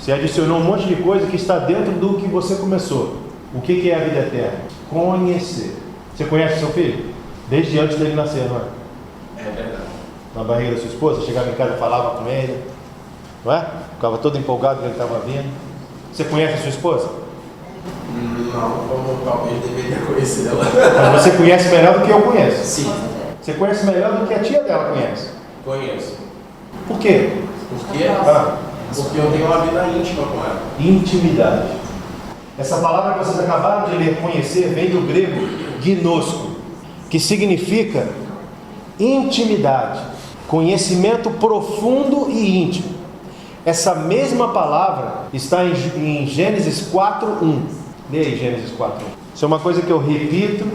Você adicionou um monte de coisa que está dentro do que você começou. O que é a vida eterna? Conhecer. Você conhece seu filho? Desde antes dele nascer, não é? É verdade. Na barriga da sua esposa, chegava em casa e falava com ele, não é? Ficava todo empolgado quando ele estava vindo. Você conhece a sua esposa? Não, como talvez deveria conhecer ela. Mas você conhece melhor do que eu conheço. Sim, Você conhece melhor do que a tia dela conhece. conheço. Por quê? Por quê? Ah, Porque eu tenho uma vida íntima com ela. intimidade. Essa palavra que vocês acabaram de ler, conhecer, vem do grego gnosko, que significa intimidade, conhecimento profundo e íntimo. Essa mesma palavra está em Gênesis 4:1. Lê aí Gênesis 4:1. Isso é uma coisa que eu repito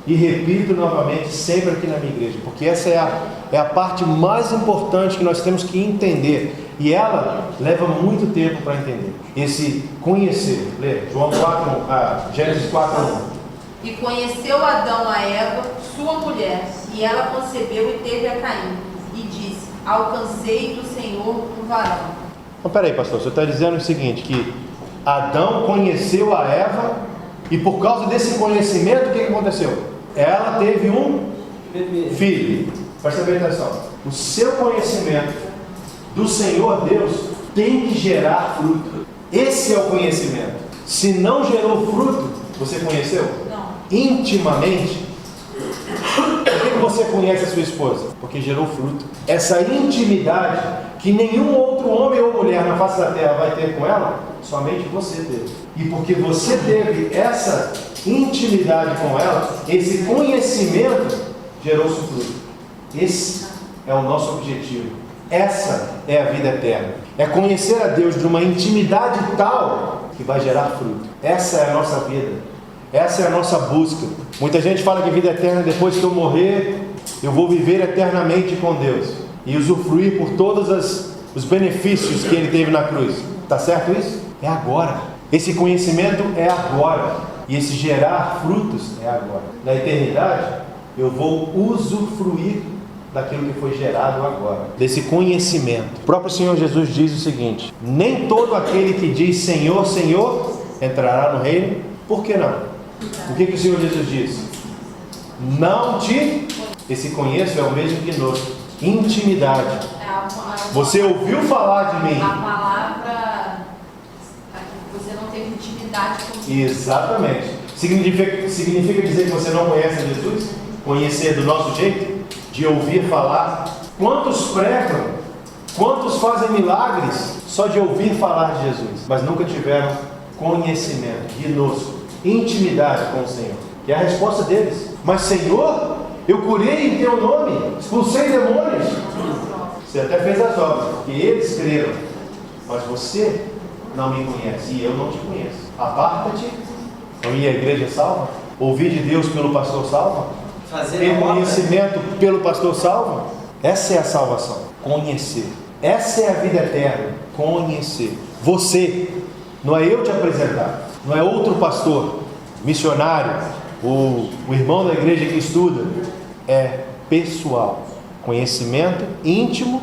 e repito novamente sempre aqui na minha igreja, porque essa é a parte mais importante que nós temos que entender, e ela leva muito tempo para entender. Esse conhecer. Lê Gênesis 4:1. E conheceu Adão a Eva, sua mulher, e ela concebeu e teve a Caim. E disse: alcancei do Senhor um varão. Então, peraí, pastor, você está dizendo o seguinte, que Adão conheceu a Eva, e por causa desse conhecimento, o que aconteceu? Ela teve um filho. Presta bem atenção. O seu conhecimento do Senhor Deus tem que gerar fruto. Esse é o conhecimento. Se não gerou fruto, você conheceu? Não. Intimamente. Por que você conhece a sua esposa? Porque gerou fruto. Essa intimidade que nenhum outro homem ou mulher na face da terra vai ter com ela, somente você teve. E porque você teve essa intimidade com ela, esse conhecimento gerou-se fruto. Esse é o nosso objetivo. Essa é a vida eterna. É conhecer a Deus de uma intimidade tal que vai gerar fruto. Essa é a nossa vida. Essa é a nossa busca. Muita gente fala que vida eterna, depois que eu morrer, eu vou viver eternamente com Deus e usufruir por todos os benefícios que Ele teve na cruz. Está certo isso? É agora. Esse conhecimento é agora. E esse gerar frutos é agora. Na eternidade, eu vou usufruir daquilo que foi gerado agora, desse conhecimento. O próprio Senhor Jesus diz o seguinte: nem todo aquele que diz Senhor, Senhor, entrará no reino. Por que não? O que o Senhor Jesus diz? Não te... Esse conheço é o mesmo que nos intimidade. Você ouviu falar de mim? A palavra, você não teve intimidade comigo. Exatamente. Significa dizer que você não conhece Jesus? Conhecer do nosso jeito? De ouvir falar? Quantos pregam? Quantos fazem milagres só de ouvir falar de Jesus? Mas nunca tiveram conhecimento, gnosko, intimidade com o Senhor. Que é a resposta deles. Mas Senhor, eu curei em teu nome, expulsei demônios. Você até fez as obras, porque eles creram. Mas você não me conhece e eu não te conheço. Aparta-te. Então, e a igreja salva? Ouvir de Deus pelo pastor salva? Ter conhecimento pelo pastor salva? Essa é a salvação. Conhecer. Essa é a vida eterna. Conhecer. Você. Não é eu te apresentar. Não é outro pastor, missionário, o irmão da igreja que estuda. É pessoal. Conhecimento íntimo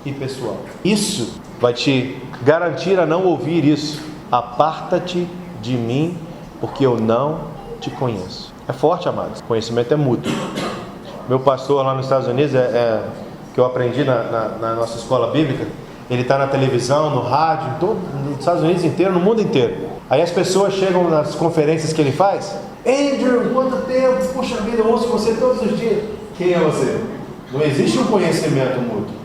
e pessoal. Isso vai te garantir a não ouvir isso. Aparta-te de mim, porque eu não te conheço. É forte, amados. Conhecimento é mútuo. Meu pastor lá nos Estados Unidos, que eu aprendi na nossa escola bíblica, ele está na televisão, no rádio, nos Estados Unidos inteiro, no mundo inteiro. Aí as pessoas chegam nas conferências que ele faz: Andrew, quanto tempo, puxa vida, eu ouço você todos os dias. Quem é você? Não existe um conhecimento mútuo.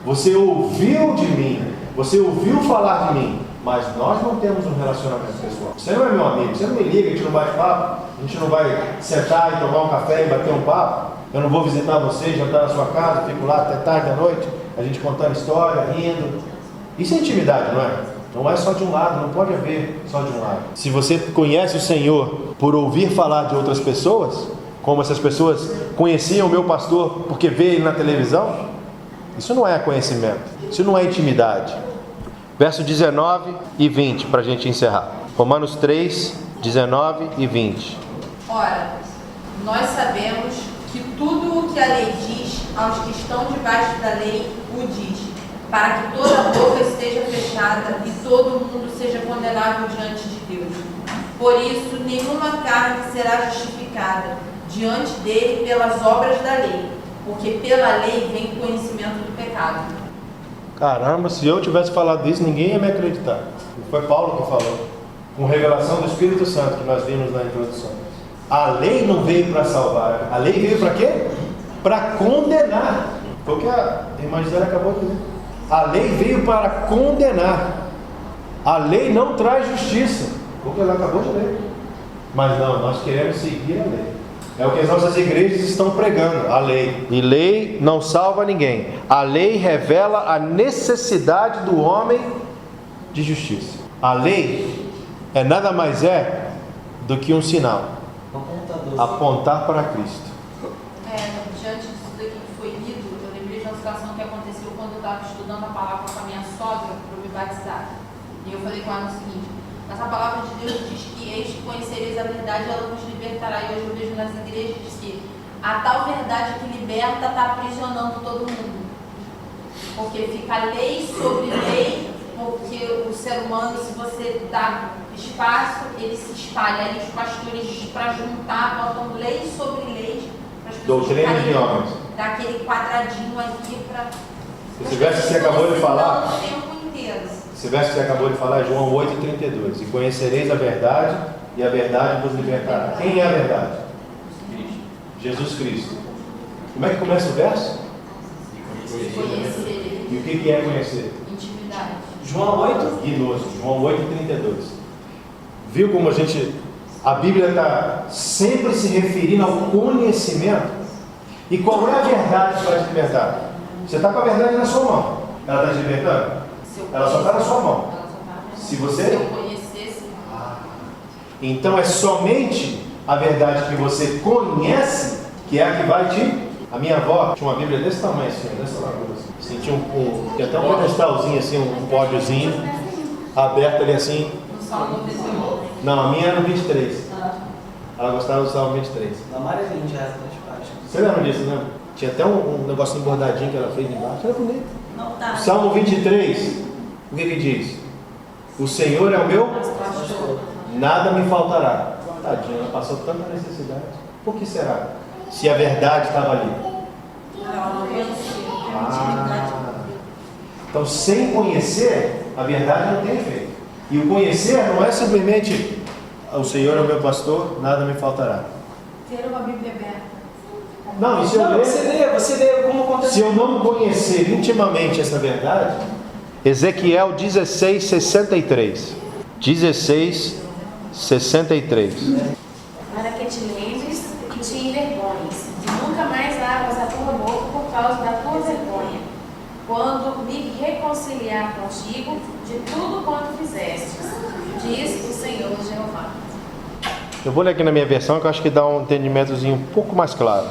Você ouviu de mim, você ouviu falar de mim, mas nós não temos um relacionamento pessoal. Você não é meu amigo, você não me liga, a gente não bate papo, a gente não vai sentar e tomar um café e bater um papo. Eu não vou visitar você, jantar na sua casa, fico lá até tarde da noite, a gente contando história, rindo. Isso é intimidade, não é? Não é só de um lado, não pode haver só de um lado. Se você conhece o Senhor por ouvir falar de outras pessoas, como essas pessoas conheciam o meu pastor porque vê ele na televisão, Isso não é conhecimento, isso não é intimidade. Verso 19 e 20, para a gente encerrar. Romanos 3, 19 e 20. Ora, nós sabemos que tudo o que a lei diz aos que estão debaixo da lei o diz, para que toda a boca esteja fechada e todo mundo seja condenável diante de Deus. Por isso, nenhuma carne será justificada diante dele pelas obras da lei, porque pela lei vem o conhecimento do pecado. Caramba, se eu tivesse falado isso, ninguém ia me acreditar. Foi Paulo que falou, com revelação do Espírito Santo, que nós vimos na introdução. A lei não veio para salvar, a lei veio para quê? Para condenar. Foi o que a irmã Gisele acabou de dizer. A lei veio para condenar. A lei não traz justiça. Foi o que ela acabou de ler. Mas não, nós queremos seguir a lei. É o que as nossas igrejas estão pregando, a lei. E lei não salva ninguém. A lei revela a necessidade do homem de justiça. A lei é nada mais do que um sinal. Apontar para Cristo. Diante disso daqui que foi lido, eu lembrei de uma situação que aconteceu quando eu estava estudando a palavra com a minha sogra para me batizar. E eu falei com ela o seguinte: mas a palavra de Deus diz que eis que conhecereis a verdade, ela vos libertará. E hoje eu vejo nas igrejas diz que a tal verdade que liberta está aprisionando todo mundo. Porque fica lei sobre lei, porque o ser humano, se você dá espaço, ele se espalha. Aí os pastores, para juntar, botam lei sobre lei, para as pessoas Doutrina de homens. daquele quadradinho aqui para... Esse verso que você acabou de falar, o tempo inteiro. esse verso que você acabou de falar é João 8,32. E conhecereis a verdade, e a verdade vos libertará. Quem é a verdade? Jesus Cristo. Como é que começa o verso? Conhecer. E o que é conhecer? Intimidade. João 8. Guinoso, João 8,32. Viu como a Bíblia está sempre se referindo ao conhecimento? E qual é a verdade que vai te libertar? Você está com a verdade na sua mão. Ela está te libertando? Ela só está na sua mão. Se você... Se eu conhecesse... Então é somente a verdade que você conhece que é a que vai te... A minha avó tinha uma Bíblia desse tamanho assim, dessa largura assim. Tinha tinha até um pedestalzinho assim, um pódiozinho aberto ali assim. No Salmo 19. Não, a minha era no 23. Ela gostava do Salmo 23. Na Maria 20 reais das páginas. Você lembra disso, né? Tinha até um negocinho bordadinho que ela fez embaixo. Era bonito. Não tá. Salmo 23, o que diz? O Senhor é o meu, nada me faltará. Tadinha, ela passou tanta necessidade. Por que será? Se a verdade estava ali. Então, sem conhecer, a verdade não tem efeito. E o conhecer não é simplesmente o Senhor é o meu pastor, nada me faltará. Ter uma Bíblia aberta. Não, e se eu Não, ler, você lê como acontece. se eu não conhecer intimamente essa verdade, Ezequiel 16:63. 16:63. Para que te lembres e te envergonhes, e nunca mais abras a tua boca por causa da tua vergonha, quando me reconciliar contigo de tudo quanto fizestes, diz o Senhor Jeová. Eu vou ler aqui na minha versão que eu acho que dá um entendimentozinho um pouco mais claro.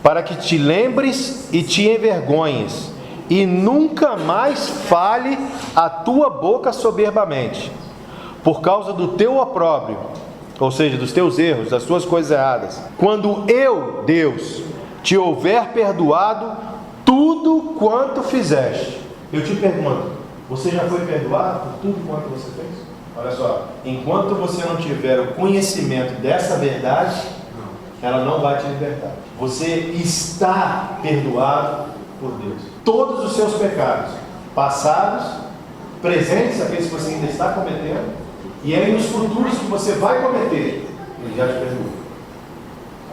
Para que te lembres e te envergonhes, e nunca mais fale a tua boca soberbamente, por causa do teu opróbrio, ou seja, dos teus erros, das tuas coisas erradas. Quando eu, Deus, te houver perdoado tudo quanto fizeste. Eu te pergunto, você já foi perdoado por tudo quanto você fez? Olha só, enquanto você não tiver o conhecimento dessa verdade, ela não vai te libertar. Você está perdoado por Deus. Todos os seus pecados, passados, presentes, aqueles que você ainda está cometendo, e aí nos futuros que você vai cometer, Ele já te perdoou.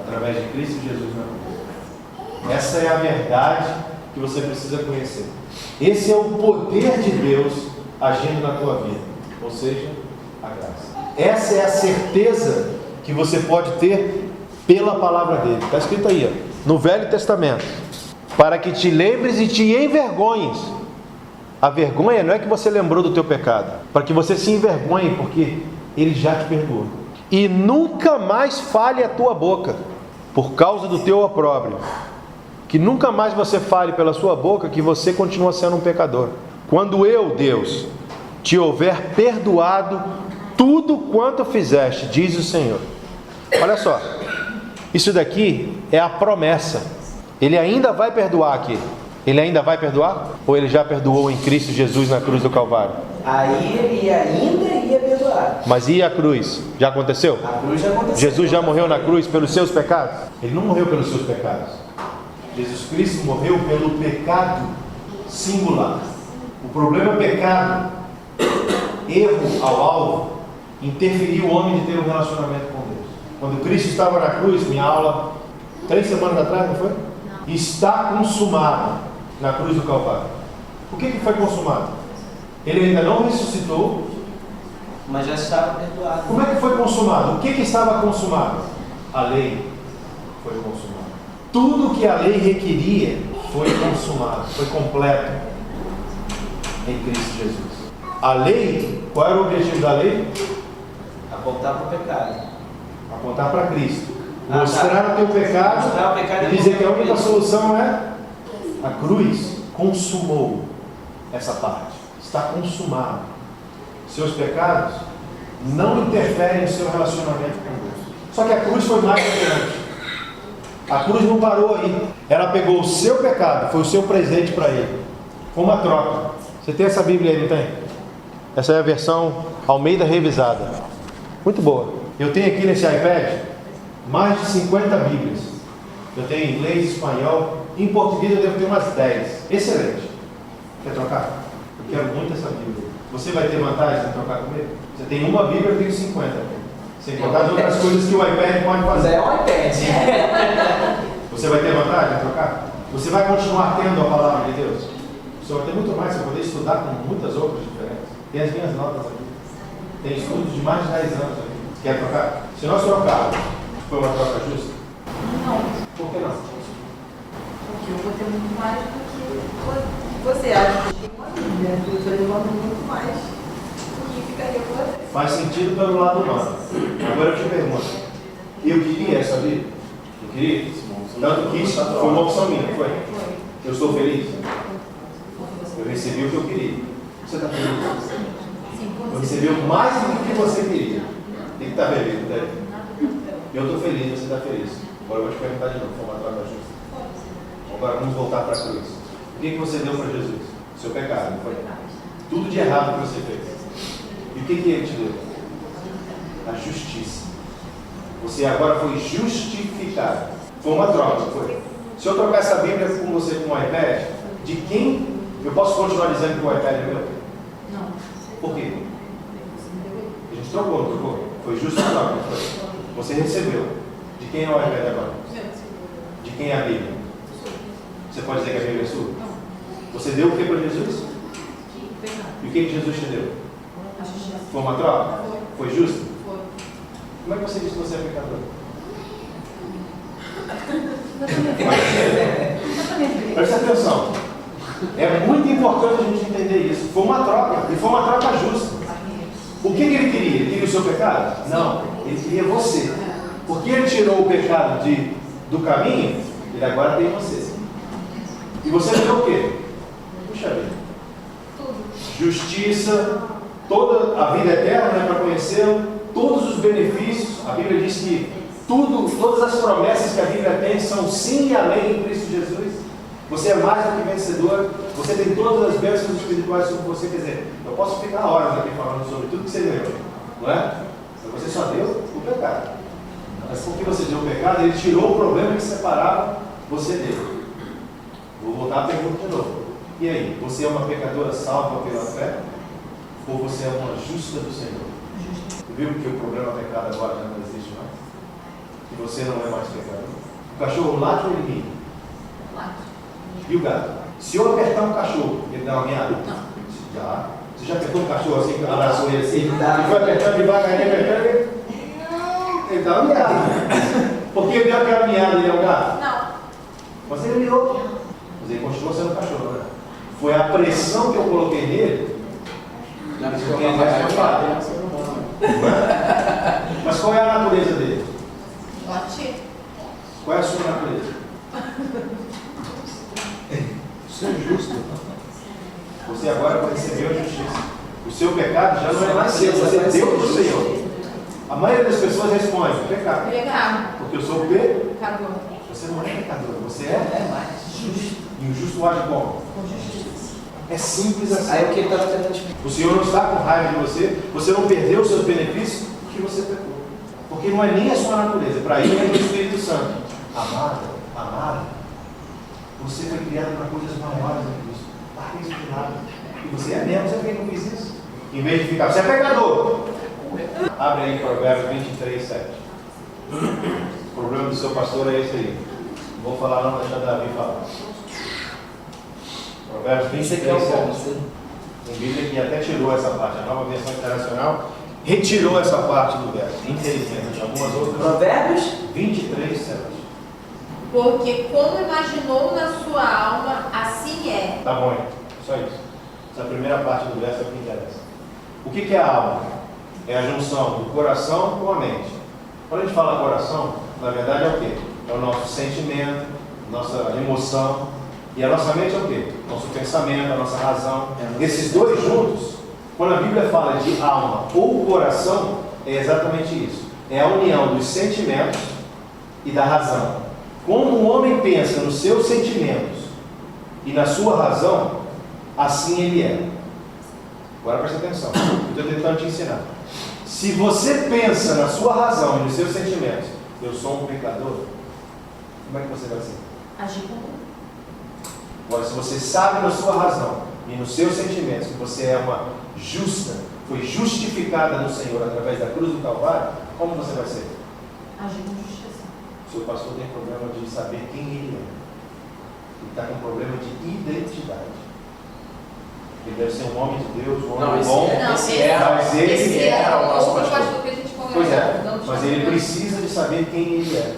Através de Cristo Jesus na cruz. Essa é a verdade que você precisa conhecer. Esse é o poder de Deus agindo na tua vida. Ou seja, a graça. Essa é a certeza que você pode ter pela palavra dele. Está escrito aí, ó, no Velho Testamento. Para que te lembres e te envergonhes. A vergonha não é que você lembrou do teu pecado. Para que você se envergonhe, porque ele já te perdoou. E nunca mais fale a tua boca, por causa do teu opróbrio. que nunca mais você fale pela sua boca que você continua sendo um pecador. Quando eu, Deus, te houver perdoado tudo quanto fizeste, diz o Senhor. Olha só, isso daqui é a promessa. Ele ainda vai perdoar aqui. Ele ainda vai perdoar? Ou ele já perdoou em Cristo Jesus na cruz do Calvário? Aí ele ainda ia perdoar. Mas e a cruz? Já aconteceu? A cruz já aconteceu. Jesus já morreu na cruz pelos seus pecados? Ele não morreu pelos seus pecados. Jesus Cristo morreu pelo pecado singular. O problema é o pecado. Erro ao alvo interferiu o homem de ter um relacionamento com Deus. Quando Cristo estava na cruz, minha aula 3 semanas atrás, não foi? Não. Está consumado na cruz do Calvário. Por que foi consumado? Ele ainda não ressuscitou, mas já estava perdoado. Como é que foi consumado? O que estava consumado? A lei foi consumada. Tudo que a lei requeria foi consumado, foi completo em Cristo Jesus. A lei, qual era o objetivo da lei? Apontar para o pecado. Apontar para Cristo. Mostrar o teu pecado, mostrar o pecado e dizer que a única solução é a cruz. Consumou essa parte. Está consumado. Seus pecados não interferem no seu relacionamento com Deus. Só que a cruz foi mais adiante. A cruz não parou aí. Ela pegou o seu pecado, foi o seu presente para ele. Foi uma troca. Você tem essa Bíblia aí, não tem? Essa é a versão Almeida revisada. Muito boa. Eu tenho aqui nesse iPad mais de 50 Bíblias. Eu tenho em inglês, espanhol. Em português eu devo ter umas 10. Excelente. Quer trocar? Eu quero muito essa Bíblia. Você vai ter vantagem em trocar comigo? Você tem uma Bíblia, eu tenho 50. Sem contar as outras coisas que o iPad pode fazer. É um iPad. Você vai ter vantagem em trocar? Você vai continuar tendo a palavra de Deus? Você vai ter muito mais para poder estudar com muitas outras diferentes. Tem as minhas notas aqui. Tem estudos de mais de 10 anos aqui. Quer trocar? Se nós trocarmos, foi uma troca justa? Não. Por que não? Porque eu vou ter muito mais do que você acha que tem uma Bíblia. Eu estou levando muito mais do que ficaria com você. Faz sentido pelo lado humano. Agora eu te pergunto. Eu queria essa Bíblia? Eu queria? Tanto que isso foi uma opção minha, foi? Eu estou feliz? Eu recebi o que eu queria. Você está feliz? Eu recebi mais do que você queria. Tem que estar feliz, não tem? Eu estou feliz, você está feliz. Agora eu vou te perguntar de novo, foi uma troca justa. Agora vamos voltar para a cruz. O que você deu para Jesus? Seu pecado, não foi? Tudo de errado que você fez. E o que ele te deu? A justiça. Você agora foi justificado. Foi uma troca, não foi? Se eu trocar essa Bíblia com você com o iPad, de quem eu posso continuar dizendo que o iPad é meu? Não. Por quê? A gente trocou, não trocou? Foi justo a troca, não foi? Você recebeu. De quem é o iPad agora? De quem é a Bíblia? Você pode dizer que a Bíblia é sua? Você deu o que para Jesus? E o que Jesus te deu? Foi uma troca? Foi justo? Como é que você diz que você é pecador? Presta atenção. É muito importante a gente entender isso. Foi uma troca, e foi uma troca justa. O que ele queria? Ele queria o seu pecado? Não, ele queria você. Porque ele tirou o pecado do caminho, ele agora tem você. E você deu o quê? Puxa vida. Justiça, toda a vida eterna, né, para conhecê-lo, todos os benefícios. A Bíblia diz que todas as promessas que a Bíblia tem são sim e além em Cristo Jesus. Você é mais do que vencedor. Você tem todas as bênçãos espirituais sobre você. Quer dizer, eu posso ficar horas aqui falando sobre tudo que você ganhou, não é? Mas você só deu o pecado. Mas porque você deu o pecado, ele tirou o problema que separava você dele. Vou voltar à pergunta de novo. E aí, você é uma pecadora salva pela fé? Ou você é uma justa do Senhor? Você viu que o problema do pecado agora já não existe mais? Que você não é mais pecador? O cachorro late ou ele ri? Late. E o gato? Se eu apertar um cachorro, ele dá uma miada? Não. Já. Você já apertou um cachorro assim, que abraçou ele assim? E foi apertando devagarinho, ele dá uma miada. Porque ele deu aquela miada, ele é um gato? Não. Mas ele miou. Mas ele continuou sendo cachorro, né? Foi a pressão que eu coloquei nele. Mas qual é a natureza dele? Latir. Qual é a sua natureza? Você é justo. Você agora recebeu a justiça. O seu pecado já não é mais seu, você deu para o Senhor. A maioria das pessoas responde, pecado. Pecado. Porque eu sou pecador. Pecador. Você não é pecador, você é mais justo. E o justo age como? Com justiça. É simples assim. Aí o que ele estava tentando explicar? O Senhor não está com raiva de você não perdeu os seus benefícios porque você pecou. Porque não é nem a sua natureza, para ele é o Espírito Santo. Amada, você foi criado para coisas maiores do que isso. Larga isso de lado. E você é mesmo, sabe por que eu fiz isso? Em vez de ficar, você é pecador. Abre aí Provérbios 23, 7. O problema do seu pastor é esse aí. Não vou falar não, deixa Davi falar. Provérbios 23, 7. Tem Bíblia que até tirou essa parte. A Nova Versão Internacional retirou essa parte do verso. Infelizmente, algumas outras. Provérbios 23, 7. Porque como imaginou na sua alma, assim é. Tá bom, só isso. Essa primeira parte do verso é o que interessa. O que é a alma? É a junção do coração com a mente. Quando a gente fala coração, na verdade é o quê? É o nosso sentimento, nossa emoção. E a nossa mente é o quê? Nosso pensamento, a nossa razão. Esses dois juntos, quando a Bíblia fala de alma ou coração, é exatamente isso. É a união dos sentimentos e da razão. Quando um homem pensa nos seus sentimentos e na sua razão, assim ele é. Agora presta atenção, eu estou tentando te ensinar. Se você pensa na sua razão e nos seus sentimentos, eu sou um pecador, como é que você vai ser? Agir como. Agora, se você sabe na sua razão e nos seus sentimentos que você é uma justa, foi justificada no Senhor através da cruz do Calvário, como você vai ser? Agir com justiça. O seu pastor tem problema de saber quem ele é. Ele está com problema de identidade. Ele deve ser um homem de Deus, um homem bom. Mas ele é o nosso pastor que a gente conversa. Pois é, mas ele precisa de saber quem ele é.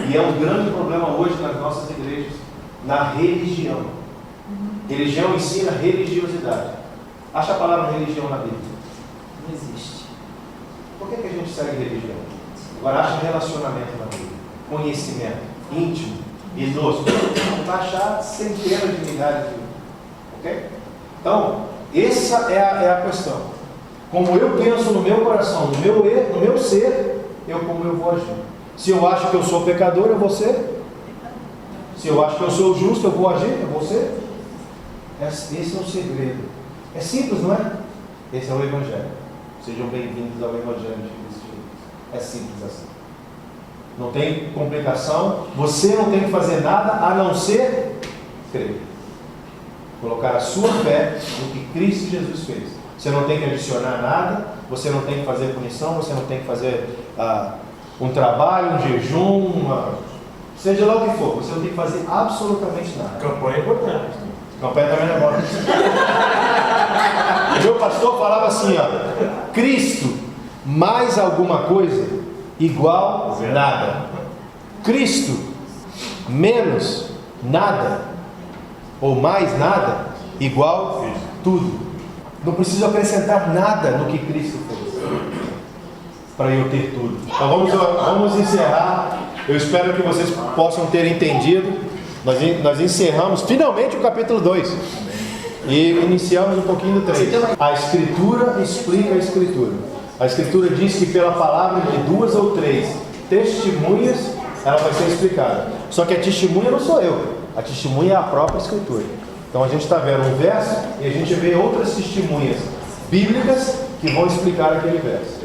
E é um grande problema hoje nas nossas igrejas, na religião. Religião ensina religiosidade. Acha a palavra religião na Bíblia? não existe. Por que a gente segue religião? Agora acha relacionamento na Bíblia, conhecimento íntimo, idoso. Não vai achar centenas de milhares de. Ok? Então, essa é a questão. Como eu penso no meu coração, no meu ser, como eu vou agir. Se eu acho que eu sou pecador, eu vou ser. Se eu acho que eu sou justo, eu vou agir, eu vou ser. Esse é o segredo. É simples, não é? Esse é o Evangelho. Sejam bem-vindos ao Evangelho de Cristo Jesus. É simples assim. Não tem complicação. Você não tem que fazer nada a não ser crer. Colocar a sua fé no que Cristo Jesus fez. Você não tem que adicionar nada. Você não tem que fazer punição. Você não tem que fazer um trabalho, um jejum, seja lá o que for. Você não tem que fazer absolutamente nada. Campanha é importante. Campanha também não é bom. O meu pastor falava assim, Cristo mais alguma coisa igual nada. Cristo menos nada ou mais nada igual tudo. Não preciso acrescentar nada no que Cristo fez para eu ter tudo. Então vamos encerrar. Eu espero que vocês possam ter entendido. Nós encerramos finalmente o capítulo 2 e iniciamos um pouquinho do 3. A Escritura explica a Escritura. A Escritura diz que pela palavra de 2 ou 3 testemunhas ela vai ser explicada. Só que a testemunha não sou eu, a testemunha é a própria Escritura. Então a gente está vendo um verso e a gente vê outras testemunhas bíblicas que vão explicar aquele verso.